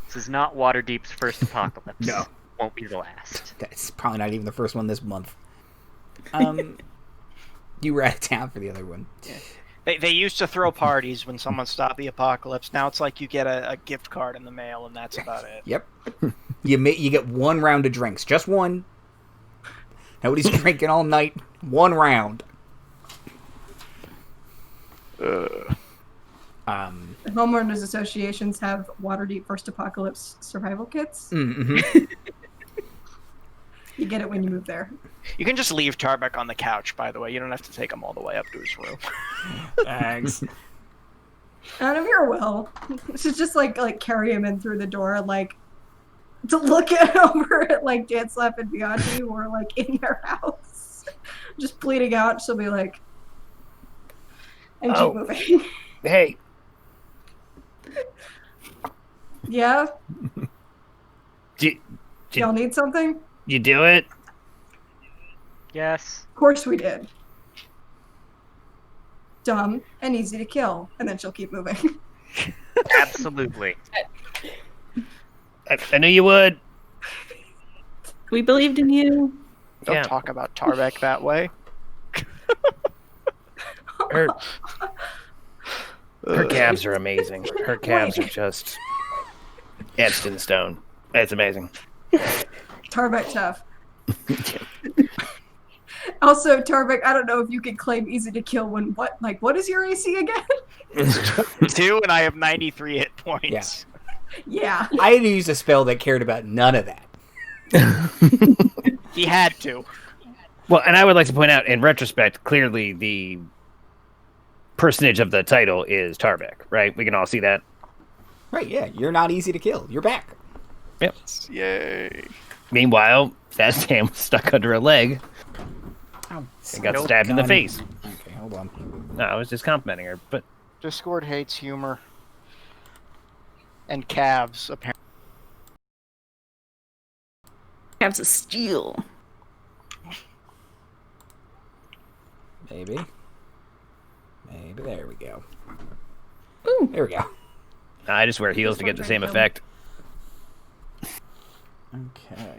This is not Waterdeep's first apocalypse. No. Won't be the last. That's probably not even the first one this month. You were out of town for the other one. They used to throw parties when someone stopped the apocalypse. Now it's like you get a gift card in the mail, and that's about it. Yep. You get one round of drinks. Just one. Nobody's drinking all night. One round. Homeowners associations have Waterdeep First Apocalypse survival kits. Mm-hmm. You get it when you move there. You can just leave Tarbek on the couch, by the way. You don't have to take him all the way up to his room. Thanks. Navira will. She's just like carry him in through the door, like to look at over at like Dancelap and Vianti who are like in their house, just bleeding out. She'll be like, and keep moving. Hey. Yeah. Did Y'all need something? you do it? Yes. Of course we did. Dumb and easy to kill, and then she'll keep moving. Absolutely. I knew you would. We believed in you. Don't talk about Tarbek that way. Her calves are amazing. Her calves are just etched in stone. It's amazing. Tarbek tough. Also, Tarbek, I don't know if you can claim easy to kill when what is your AC again? 2, and I have 93 hit points. Yeah. I had to use a spell that cared about none of that. He had to. Well, and I would like to point out, in retrospect, clearly the personage of the title is Tarbek, right? We can all see that. Right, yeah. You're not easy to kill. You're back. Yep. Yay. Meanwhile, Szass Tam was stuck under a leg Oh, and got stabbed in the face. Okay, hold on. No, I was just complimenting her, but Discord hates humor. And calves, apparently. Calves of steel. Maybe. There we go. Ooh. There we go. I just wear heels to get the same effect. Okay.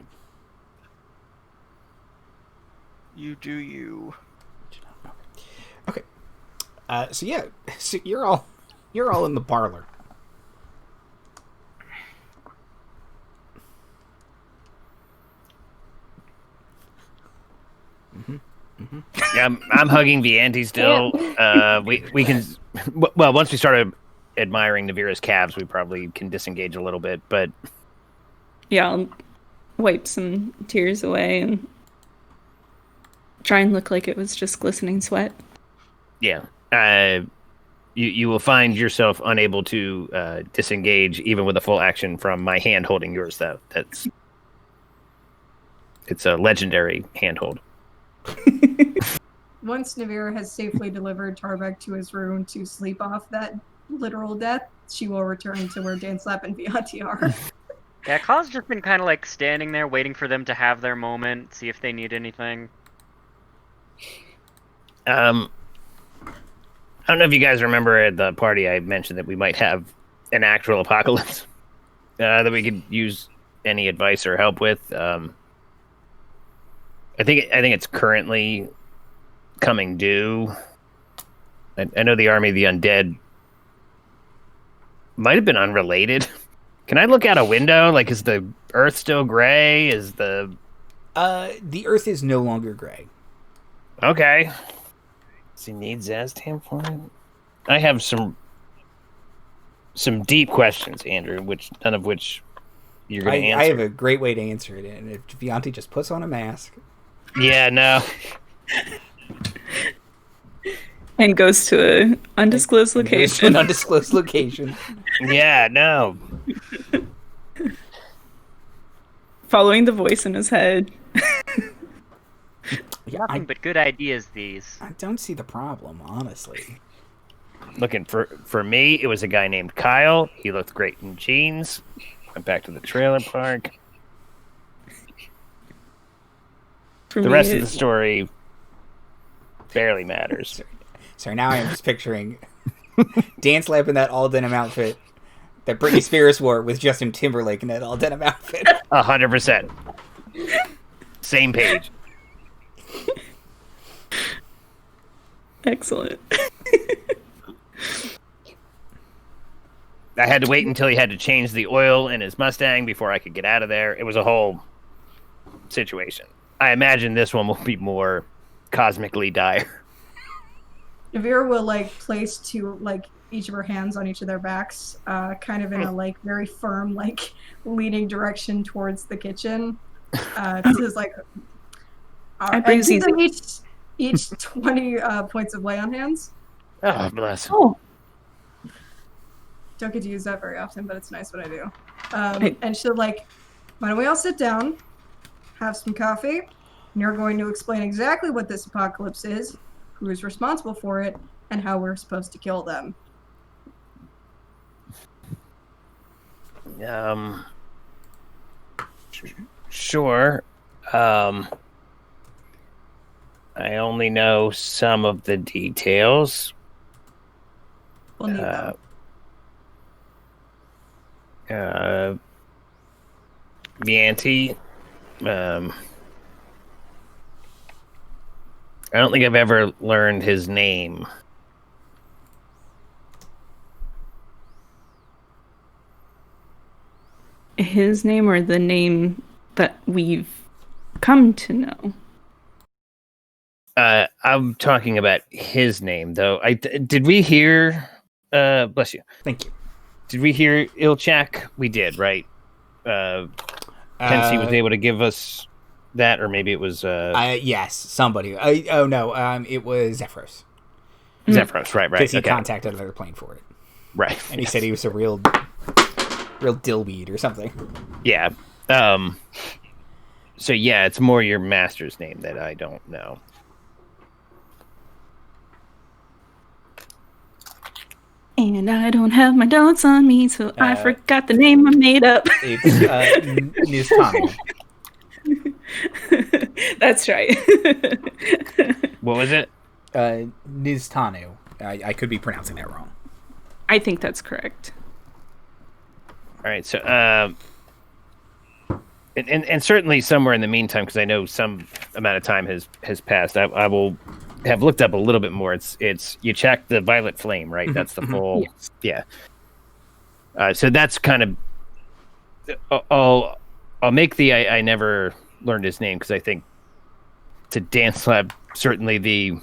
You do you. Okay. So yeah, so you're all in the parlor. Yeah, I'm hugging Vianti still. We can, well, once we started admiring Navira's calves, we probably can disengage a little bit, but Yeah, I'll wipe some tears away and try and look like it was just glistening sweat. yeah. You will find yourself unable to disengage even with a full action from my hand holding yours, though. It's a legendary handhold. Once Navira has safely delivered Tarbek to his room to sleep off that literal death, she will return to where Dancelap and Vianti are. Yeah, Kaw's just been kind of like standing there waiting for them to have their moment, see if they need anything. I don't know if you guys remember at the party I mentioned that we might have an actual apocalypse that we could use any advice or help with. I think it's currently coming due. I know the Army of the Undead might have been unrelated. Can I look out a window? Like, is the Earth still gray? Is the Earth is no longer gray. okay? Does he need Szass Tam for it? I have some deep questions, Andrew, none of which you're going to answer. I have a great way to answer it, and if Vianti just puts on a mask. Yeah, no. And goes to an undisclosed location. An undisclosed location. Yeah, no. Following the voice in his head. Yeah, Nothing but good ideas, these. I don't see the problem, honestly. Looking for me, it was a guy named Kyle. He looked great in jeans. Went back to the trailer park. For The me, rest of the story barely matters. So now I'm just picturing Dancelap in that all denim outfit that Britney Spears wore with Justin Timberlake in that all denim outfit. 100%. Same page. Excellent. I had to wait until he had to change the oil in his Mustang before I could get out of there. It was a whole situation. I imagine this one will be more cosmically dire. Navira will place to each of her hands on each of their backs, kind of in a like very firm, like leaning direction towards the kitchen. This is like, and give them each 20 points of lay on hands. Oh, bless. Oh, Don't get to use that very often, but it's nice when I do. And she'll like, why don't we all sit down, have some coffee, and you're going to explain exactly what this apocalypse is, who is responsible for it, and how we're supposed to kill them. Sure. I only know some of the details. We'll need them. Vianti. I don't think I've ever learned his name. his name or the name that we've come to know? I'm talking about his name, though. Did we hear? Bless you. Thank you. Did we hear Ilchak? We did, right? Pensy was able to give us that, or maybe it was. Yes, somebody. Oh no, it was Zephyros. Zephyros, right? Because he contacted another plane for it, right? And he said he was a real dillweed or something. Yeah. So yeah, it's more your master's name that I don't know. And I don't have my notes on me, so I forgot the name I made up. It's Nistano. That's right. What was it? Nistano. I could be pronouncing that wrong. I think that's correct. All right, so and certainly somewhere in the meantime, because I know some amount of time has passed, I will have looked up a little bit more. It's you check the violet flame, right? That's the full, yes. Yeah. So that's kind of. I'll make the I never learned his name because I think to Dancelap certainly the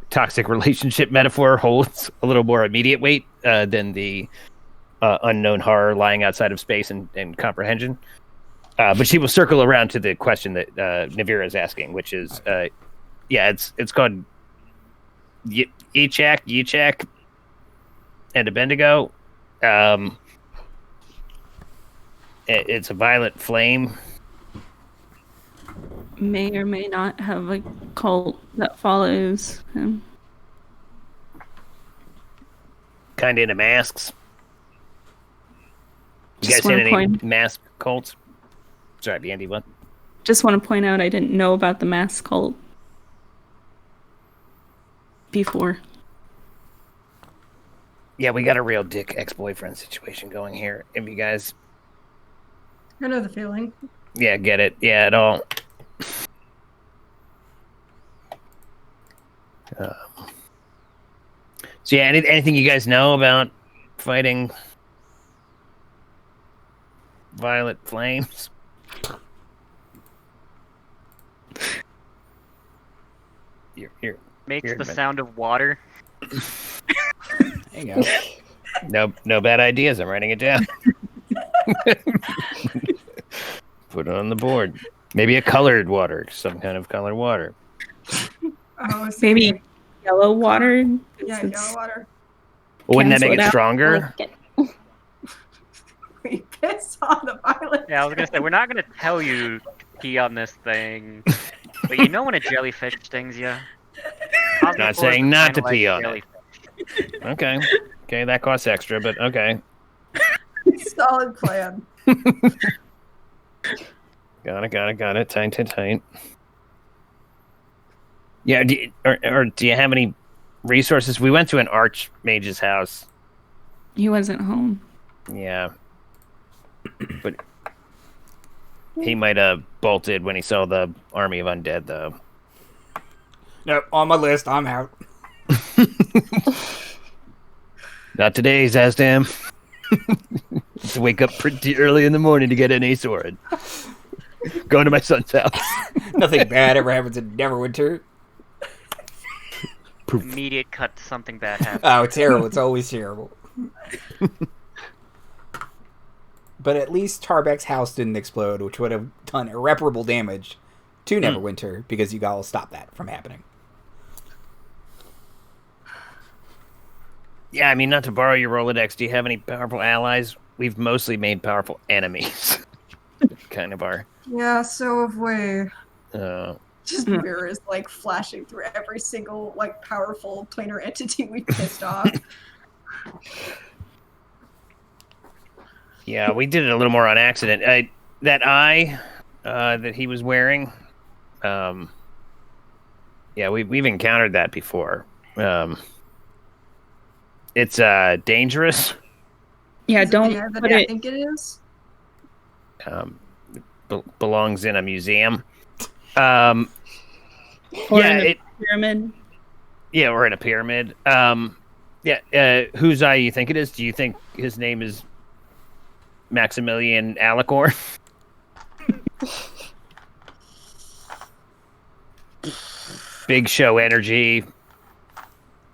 toxic relationship metaphor holds a little more immediate weight than the unknown horror lying outside of space and comprehension. But she will circle around to the question that Navira is asking, which is, it's called Yichak, and Abendigo. It's a violet flame. May or may not have a cult that follows him. Kind of into masks. You Just guys seen any point. mask cults? Sorry, Andy, what? Just want to point out I didn't know about the mass cult before. Yeah, we got a real dick ex-boyfriend situation going here. If you guys... I know the feeling. Yeah, get it. Yeah, at all. So yeah, anything you guys know about fighting violet flames? You're Makes the sound of water. There you go. No bad ideas. I'm writing it down. Put it on the board. Maybe a colored water, some kind of colored water. Oh, Maybe yellow water. Yeah, yellow water. Wouldn't that make it Cancel it out. stronger? We piss on the violet. Yeah, I was gonna say we're not gonna tell you to pee on this thing, but you know when a jellyfish stings you. Not saying not to pee on it. Okay, that costs extra, but okay. Solid plan. Got it. Tight. Yeah, do you have any resources? We went to an archmage's house. He wasn't home. Yeah. But he might have bolted when he saw the army of undead, though. Nope, on my list. I'm out. Not today, Szass Tam. To wake up pretty early in the morning to get an sword. Going to my son's house. Nothing bad ever happens in Neverwinter. Immediate cut to something bad happening. Oh, it's terrible. It's always terrible. But at least Tarbek's house didn't explode, which would have done irreparable damage to Neverwinter, because you gotta stop that from happening. Yeah, I mean, not to borrow your Rolodex, do you have any powerful allies? We've mostly made powerful enemies. Kind of are. Yeah, so have we. Uh, Just mirrors like flashing through every single like powerful planar entity we pissed off. yeah, we did it a little more on accident. That eye that he was wearing, yeah, we've encountered that before. It's dangerous. Yeah, Is it don't the eye that put I it. think it is. Belongs in a museum. Or Yeah, in a pyramid. Yeah, we're in a pyramid. Yeah, whose eye you think it is? Do you think his name is Maximilian Alicorn? Big show energy.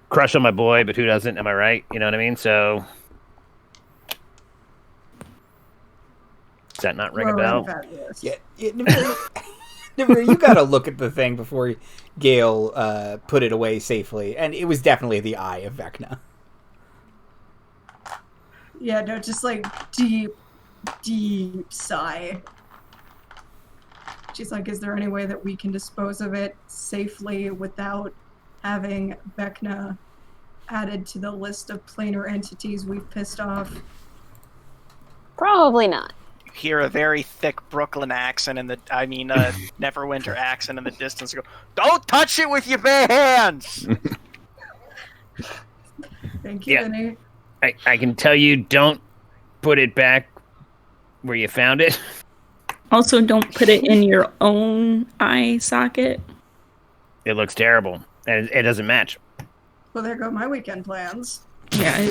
Crush on my boy, but who doesn't? Am I right? You know what I mean? So, does that not ring a bell? Yeah, Navira, you gotta look at the thing before Gayle put it away safely, and it was definitely the eye of Vecna. Yeah, no, just like deep sigh. She's like, is there any way that we can dispose of it safely without having Vecna added to the list of planar entities we've pissed off? Probably not. You hear a very thick Brooklyn accent Neverwinter accent in the distance. Go, don't touch it with your bare hands. Thank you, Yeah. Vinny. I can tell you, don't put it back where you found it. Also, don't put it in your own eye socket. It looks terrible, and it doesn't match. Well, there go my weekend plans. Yeah.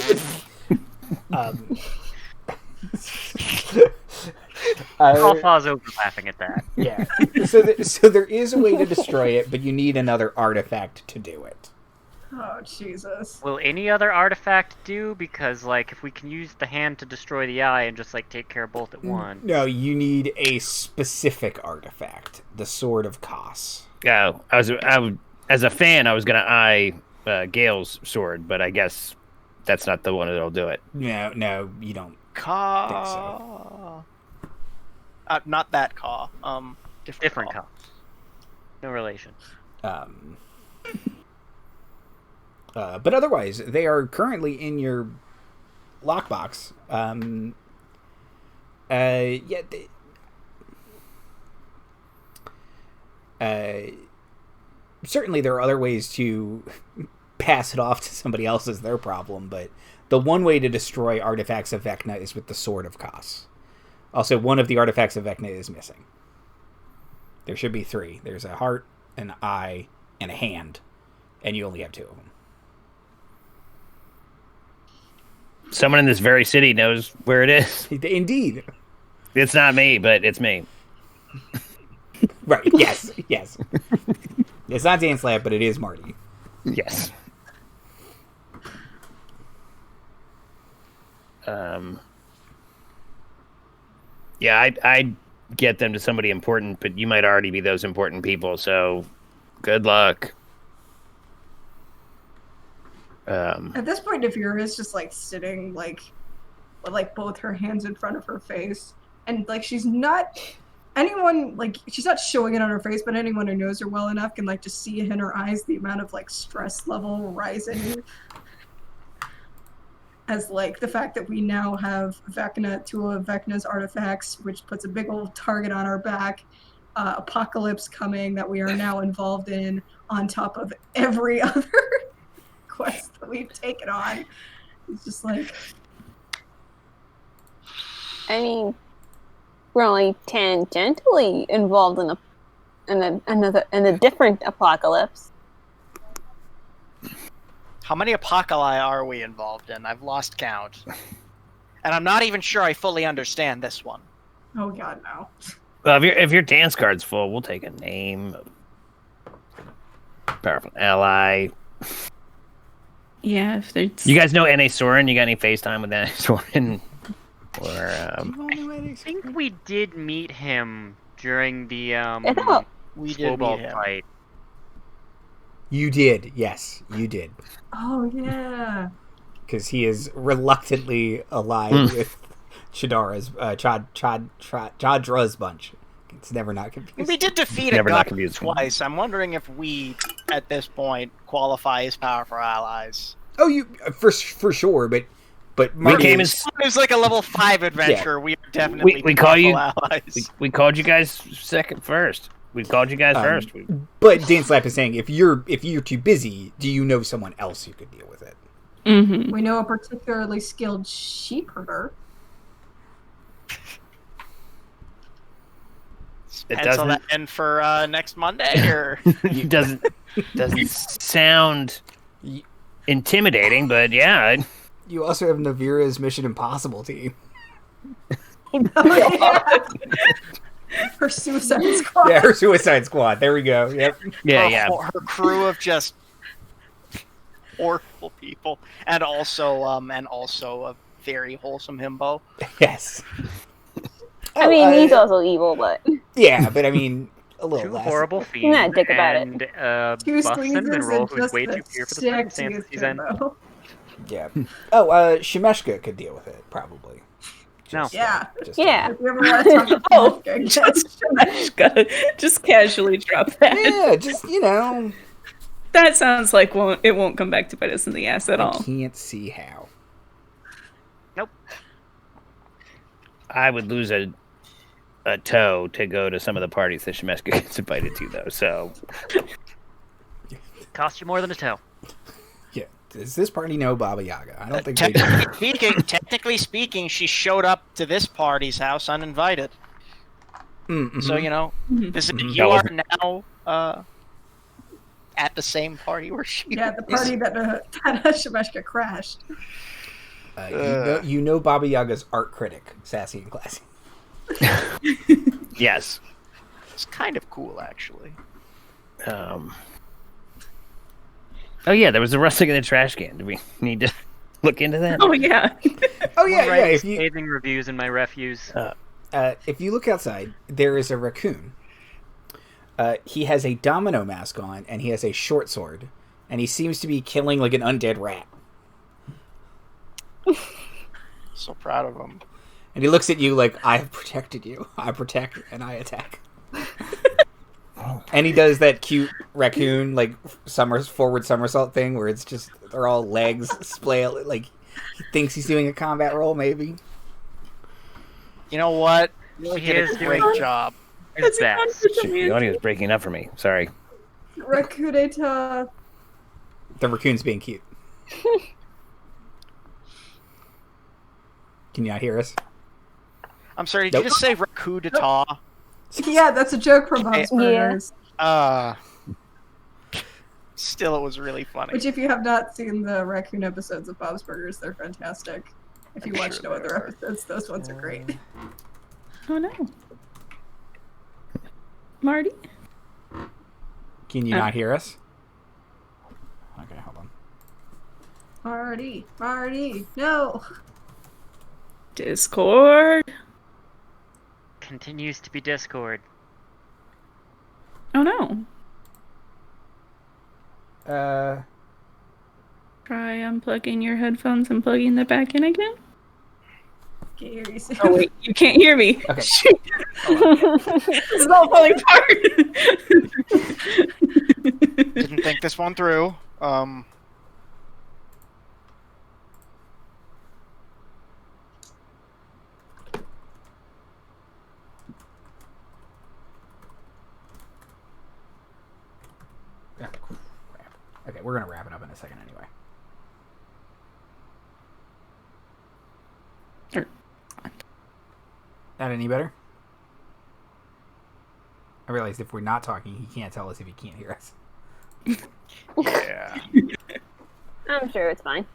All falls over laughing at that. Yeah. So there is a way to destroy it, but you need another artifact to do it. Oh, Jesus. Will any other artifact do? Because, like, if we can use the hand to destroy the eye and just, like, take care of both at once. No, you need a specific artifact, the Sword of Kaw. Yeah, as a fan, I was gonna eye Gale's sword, but I guess that's not the one that'll do it. No, you don't. Kaw. Not that Kaw. Different Kaw. No relation. But otherwise, they are currently in your lockbox. Certainly there are other ways to pass it off to somebody else as their problem, but the one way to destroy artifacts of Vecna is with the Sword of Kaw. Also, one of the artifacts of Vecna is missing. There should be 3. There's a heart, an eye, and a hand, and you only have 2 of them. Someone in this very city knows where it is. Indeed. It's not me, but it's me. Right, yes. It's not Dancelap, but it is Marty. Yes. Yeah, I'd get them to somebody important, but you might already be those important people, so good luck. At this point, Navira is just like sitting like with like both her hands in front of her face, and like she's not showing it on her face, but anyone who knows her well enough can like just see in her eyes the amount of like stress level rising as like the fact that we now have Vecna, 2 of Vecna's artifacts, which puts a big old target on our back, apocalypse coming that we are now involved in on top of every other quest that we've taken on. It's just like, I mean, we're only tangentially involved in a different apocalypse. How many apocalypse are we involved in? I've lost count. And I'm not even sure I fully understand this one. oh god, no. Well, if your dance card's full, we'll take a name. Powerful ally. Yeah, if there's... You guys know N.A. Soren? You got any FaceTime with N.A. Soren? Or I think we did meet him during the I thought We did Slowball meet him. fight. You did, yes, you did, Oh yeah. because he is reluctantly allied with Chadra's bunch. It's never not confused. We did defeat a Never not god confused. twice. I'm wondering if we, at this point, qualify as powerful allies. Oh, you for sure, but Marty came is- as It was like a level 5 adventure. We are definitely we call you- powerful allies. we called you guys first. We called you guys first. But Dancelap is saying if you're too busy, do you know someone else who could deal with it? Mm-hmm. We know a particularly skilled sheep herder. Pencil that in for next Monday, or It doesn't sound intimidating, but yeah. You also have Navira's Mission Impossible team. Her Suicide Squad. Yeah, her Suicide Squad. There we go. Yep. Yeah. her crew of just horrible people, and also a very wholesome himbo. Yes. I mean, he's also evil, but Yeah, but I mean, a little Two less. horrible He's not a fiends dick about it. and Two Buff Cinnamon squeezers Roll, and who's just way the too pure for the circumstances he's in. sexiest himbo. Yeah. Oh, Shemeshka could deal with it, probably. No. Yeah. yeah. If you ever want to talk about Oh, just just casually drop that. Yeah, just, That sounds like it won't come back to bite us in the ass at I all. can't see how. Nope. I would lose a toe to go to some of the parties that Shemeska gets invited to, though. So Cost you more than a toe. Yeah. Does this party know Baba Yaga? I don't think they do. Technically speaking, she showed up to this party's house uninvited. Mm-hmm. So this, That you are wasn't- now at the same party where she. Yeah, the was. party that Shemeshka crashed. You know Baba Yaga's art critic, Sassy and Classy. yes. It's kind of cool, actually. Oh yeah, there was the rustling in the trash can. Do we need to look into that? Oh yeah. Oh yeah, yeah. Writing If you scathing reviews in my refuse. if you look outside, there is a raccoon. He has a domino mask on, and he has a short sword, and he seems to be killing like an undead rat. So proud of him. And he looks at you like, I have protected you. I protect and I attack. And he does that cute raccoon, like, forward somersault thing where it's just, they're all legs splayed, like, he thinks he's doing a combat roll, maybe. You know what? He He did is a great doing job. his best. The audio is breaking up for me. Sorry. Raccoon The raccoon's being cute. Can you not hear us? I'm sorry, did Nope. you just say raccoon d'etat? Yeah, that's a joke from Bob's Yeah. Burgers. Still, it was really funny. Which, if you have not seen the raccoon episodes of Bob's Burgers, they're fantastic. If you I'm watch sure no they other are. episodes, those ones are great. Oh no. Marty? Can you not hear us? Okay, hold on. Marty, no! Discord? Continues to be Discord. Oh no. Try unplugging your headphones and plugging them back in again? Can't hear you, Sam. Oh wait, you can't hear me. Okay. This is all falling apart. Didn't think this one through. Ah, crap. Okay, we're gonna wrap it up in a second anyway. Sure. That any better? I realized if we're not talking, he can't tell us if he can't hear us. Yeah. I'm sure it's fine.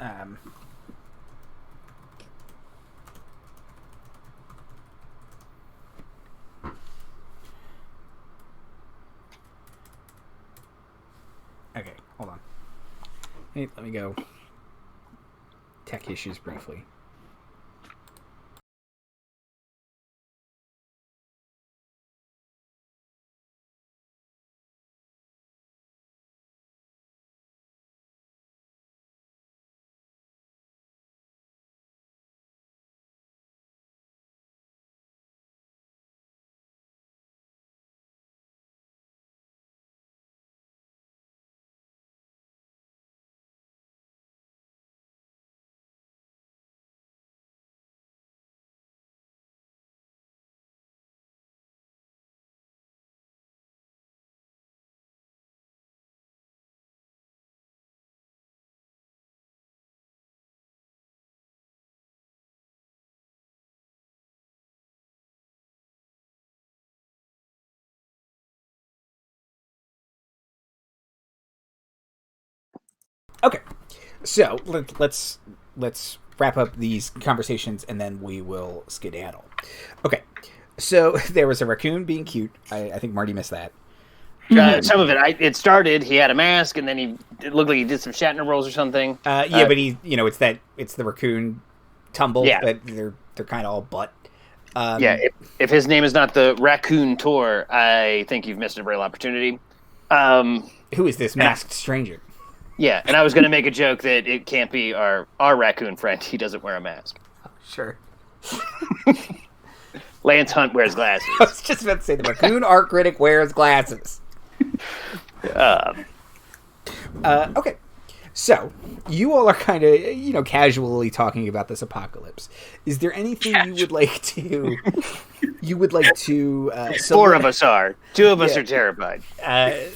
Okay, hold on. Hey, let me go tech issues briefly. Okay, so let's wrap up these conversations and then we will skedaddle. Okay, so there was a raccoon being cute. I think Marty missed that. Some of it, it started. He had a mask, and then it looked like he did some Shatner rolls or something. But it's the raccoon tumble. Yeah. That they're kind of all butt. If his name is not the Raccoon Tour, I think you've missed a real opportunity. Who is this masked stranger? Yeah, and I was going to make a joke that it can't be our raccoon friend. He doesn't wear a mask. Sure. Lance Hunt wears glasses. I was just about to say the raccoon art critic wears glasses. Okay, so you all are kind of casually talking about this apocalypse. Is there anything you would like to? Four of us are. Two of us are terrified.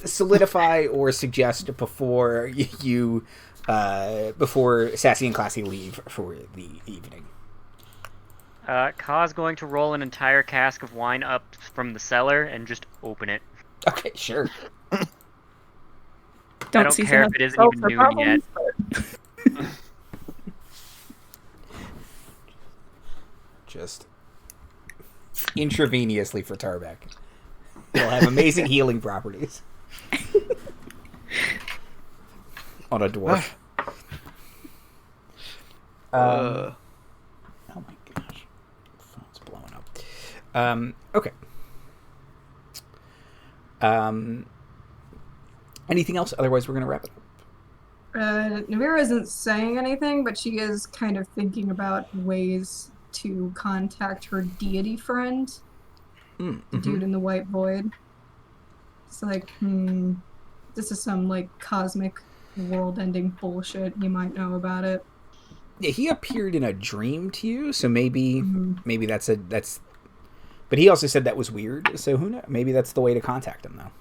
Solidify or suggest before before Sassy and Classy leave for the evening. Kaw's going to roll an entire cask of wine up from the cellar and just open it. Okay, sure. I don't care if it isn't even noon yet. Just intravenously for Tarbek. It'll have amazing healing properties. On a dwarf. Oh my gosh. Phone's blowing up. Okay. Anything else? Otherwise, we're going to wrap it up. Navira isn't saying anything, but she is kind of thinking about ways to contact her deity friend, the dude in the white void. It's like, this is some like cosmic world-ending bullshit. You might know about it. Yeah, he appeared in a dream to you, so maybe that's. But he also said that was weird, so who knows? Maybe that's the way to contact him, though.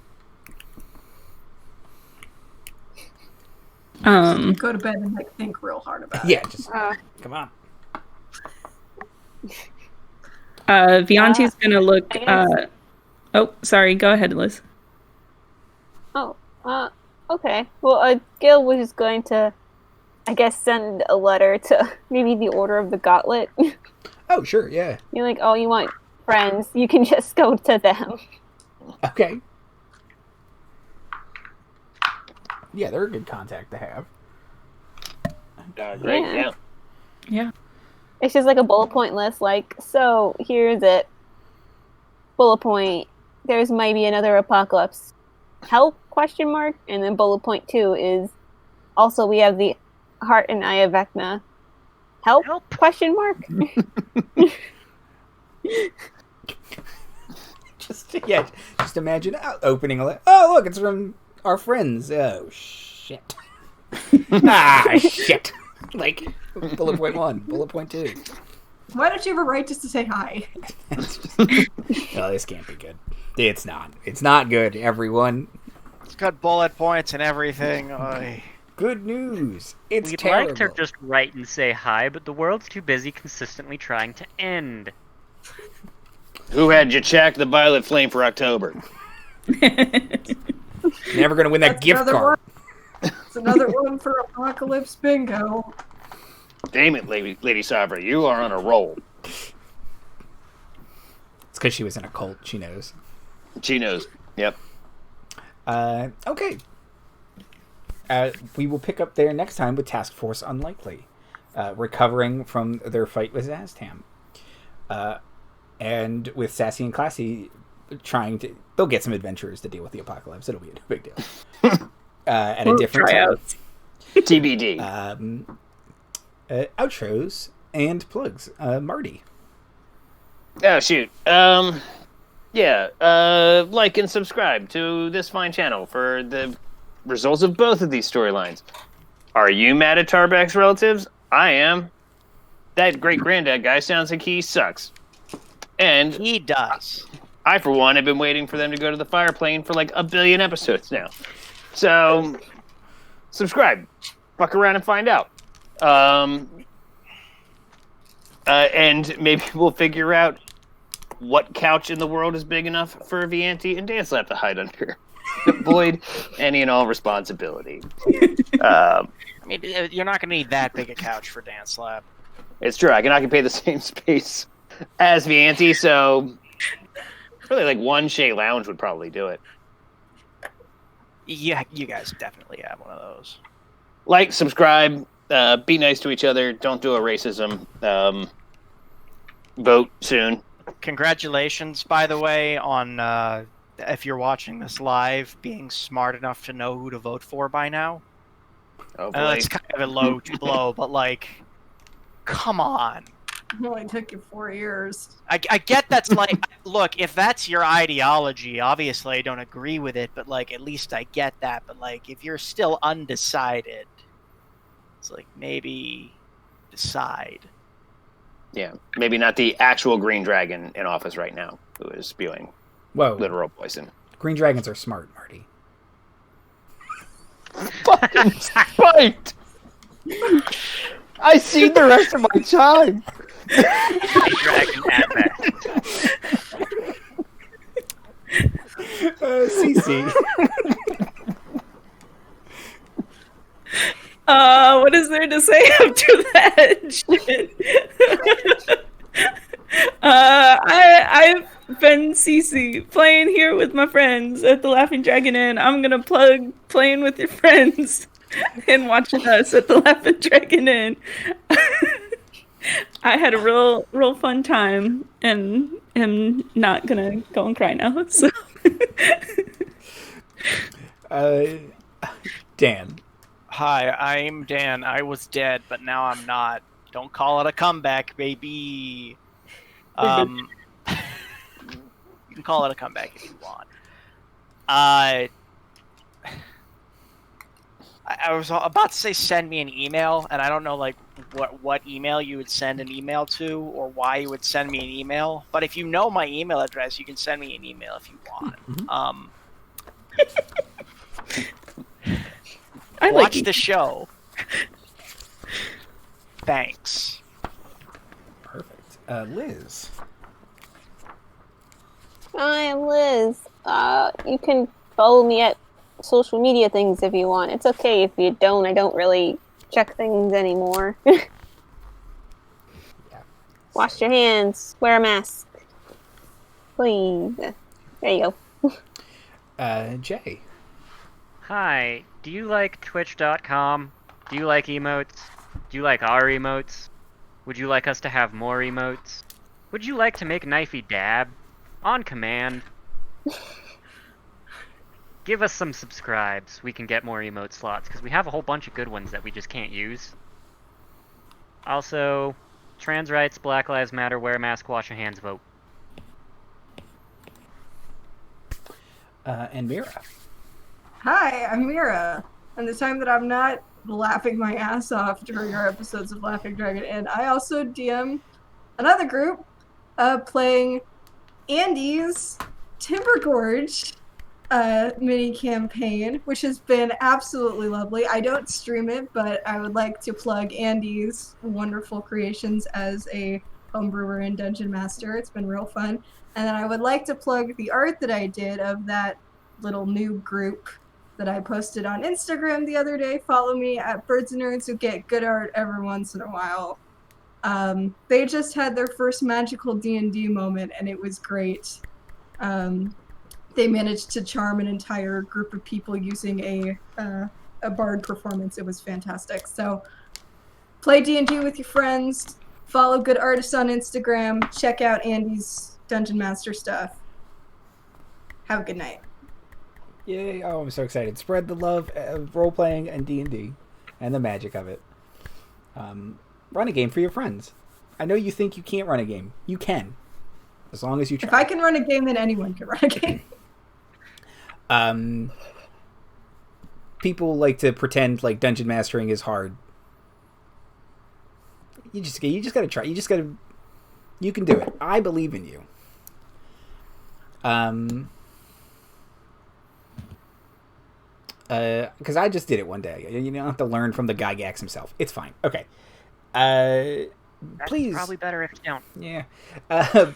Go to bed and like think real hard about Yeah, it. just come on. Vianti's gonna look. Oh, sorry. Go ahead, Liz. Oh, okay. Well, Gayle was just going to, I guess, send a letter to maybe the Order of the Gauntlet. Oh, sure, yeah. You're like, oh, you want friends? You can just go to them. Okay. Yeah, they're a good contact to have. Great, Yeah. It's just like a bullet point list. Like, so here's it. Bullet point. There's maybe another apocalypse. Help? Question mark. And then bullet point 2 is also we have the Heart and Eye of Vecna. Help? Question mark. Just imagine opening a letter. Oh, look, it's from our friends. Oh, shit. Shit. Like, bullet point 1, bullet point 2. Why don't you have a right just to say hi? Oh, this can't be good. It's not. It's not good, everyone. It's got bullet points and everything. Oy. Good news. It's We'd terrible. like to just write and say hi, but the world's too busy consistently trying to end. Who had you check the violet flame for October? Never gonna win that That's gift another card. It's another one for Apocalypse Bingo. Damn it, Lady Sabra, you are on a roll. It's because she was in a cult. She knows. She knows. Yep. Okay. We will pick up there next time with Task Force Unlikely. recovering from their fight with Szass Tam. And with Sassy and Classy they'll get some adventurers to deal with the apocalypse. It'll be a big deal. At a different time. TBD. Outros and plugs. Marty. Oh, shoot. Like and subscribe to this fine channel for the results of both of these storylines. Are you mad at Tarbek's relatives? I am. That great-granddad guy sounds like he sucks. And He does. I, for one, have been waiting for them to go to the fire plane for like 1 billion episodes now. So, subscribe. Fuck around and find out. And maybe we'll figure out what couch in the world is big enough for Vianti and Dancelap to hide under. Avoid any and all responsibility. I mean, you're not going to need that big a couch for Dancelap. It's true. I can occupy the same space as Vianti, so really like one Shea Lounge would probably do it. Yeah, you guys definitely have one of those. Like, subscribe, be nice to each other, don't do a racism, vote soon. Congratulations, by the way, on if you're watching this live, being smart enough to know who to vote for by now. Oh, boy. It's kind of a low blow, but like, come on. It only took you 4 years. I get that's like, look, if that's your ideology, obviously I don't agree with it, but like, at least I get that. But like, if you're still undecided, it's like, maybe decide. Yeah, maybe not the actual Green Dragon in office right now, who is spewing literal poison. Green dragons are smart, Marty. Fucking spite! I see the rest of my time. Dragon at that. Cece. What is there to say after that shit? I've been Cece playing here with my friends at the Laughing Dragon Inn. I'm gonna plug playing with your friends and watching us at the Laughing Dragon Inn. I had a real fun time, and am not gonna go and cry now. So, Dan. Hi, I'm Dan. I was dead, but now I'm not. Don't call it a comeback, baby. You can call it a comeback if you want. I was about to say send me an email, and I don't know like what email you would send an email to or why you would send me an email. But if you know my email address, you can send me an email if you want. I Watch like the show. Thanks. Perfect. Liz. I'm Liz. You can follow me at social media things if you want. It's okay if you don't. I don't really check things anymore. Yeah. Wash your hands. Wear a mask. Please. There you go. Jay. Hi, do you like Twitch.com? Do you like emotes? Do you like our emotes? Would you like us to have more emotes? Would you like to make Knifey dab? On command. Give us some subscribes. We can get more emote slots, because we have a whole bunch of good ones that we just can't use. Also, trans rights, Black Lives Matter, wear a mask, wash your hands, vote. And Mira. Hi, I'm Mira. And the time that I'm not laughing my ass off during our episodes of Laughing Dragon, and I also DM another group playing Andy's Timber Gorge mini campaign, which has been absolutely lovely. I don't stream it, but I would like to plug Andy's wonderful creations as a homebrewer and dungeon master. It's been real fun. And then I would like to plug the art that I did of that little noob group that I posted on Instagram the other day. Follow me at Birds and Nerds, who get good art every once in a while. They just had their first magical D&D moment, and it was great. They managed to charm an entire group of people using a bard performance. It was fantastic. So play D&D with your friends, follow good artists on Instagram, check out Andy's Dungeon Master stuff. Have a good night. Yay! Oh, I'm so excited. Spread the love of role-playing and D&D and the magic of it. Run a game for your friends. I know you think you can't run a game. You can. As long as you try. If I can run a game, then anyone can run a game. People like to pretend like dungeon mastering is hard. You just gotta try. You can do it. I believe in you. Because I just did it one day. You don't have to learn from the Gygax himself. It's fine. Okay. Please. Probably better if you don't. Yeah.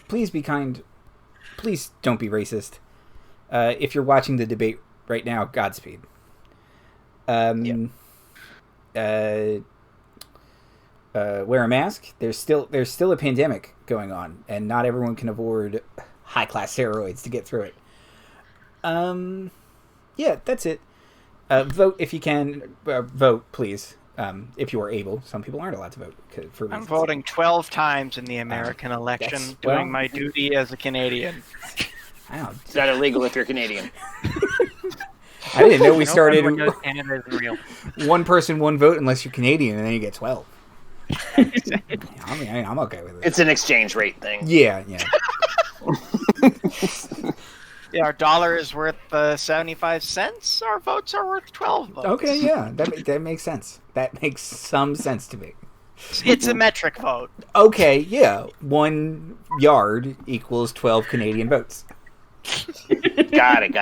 Please be kind. Please don't be racist. If you're watching the debate right now, Godspeed. Wear a mask. There's still a pandemic going on, and not everyone can afford high class steroids to get through it. Yeah, that's it. Vote if you can. Vote, please. If you are able. Some people aren't allowed to vote for reasons. I'm voting 12 times in the American election, doing my duty as a Canadian. Wow. Is that illegal if you're Canadian? I didn't know we started Canada isn't real. one person, one vote unless you're Canadian, and then you get 12. I'm okay with it. It's an exchange rate thing. Yeah. Yeah, our dollar is worth 75 cents. Our votes are worth 12 votes. Okay, yeah, that makes sense. That makes some sense to me. It's a metric vote. Okay, yeah, 1 yard equals 12 Canadian votes. Got it.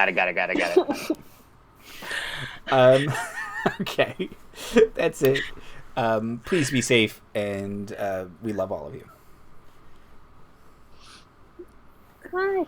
Okay, that's it. Please be safe, and we love all of you. Bye.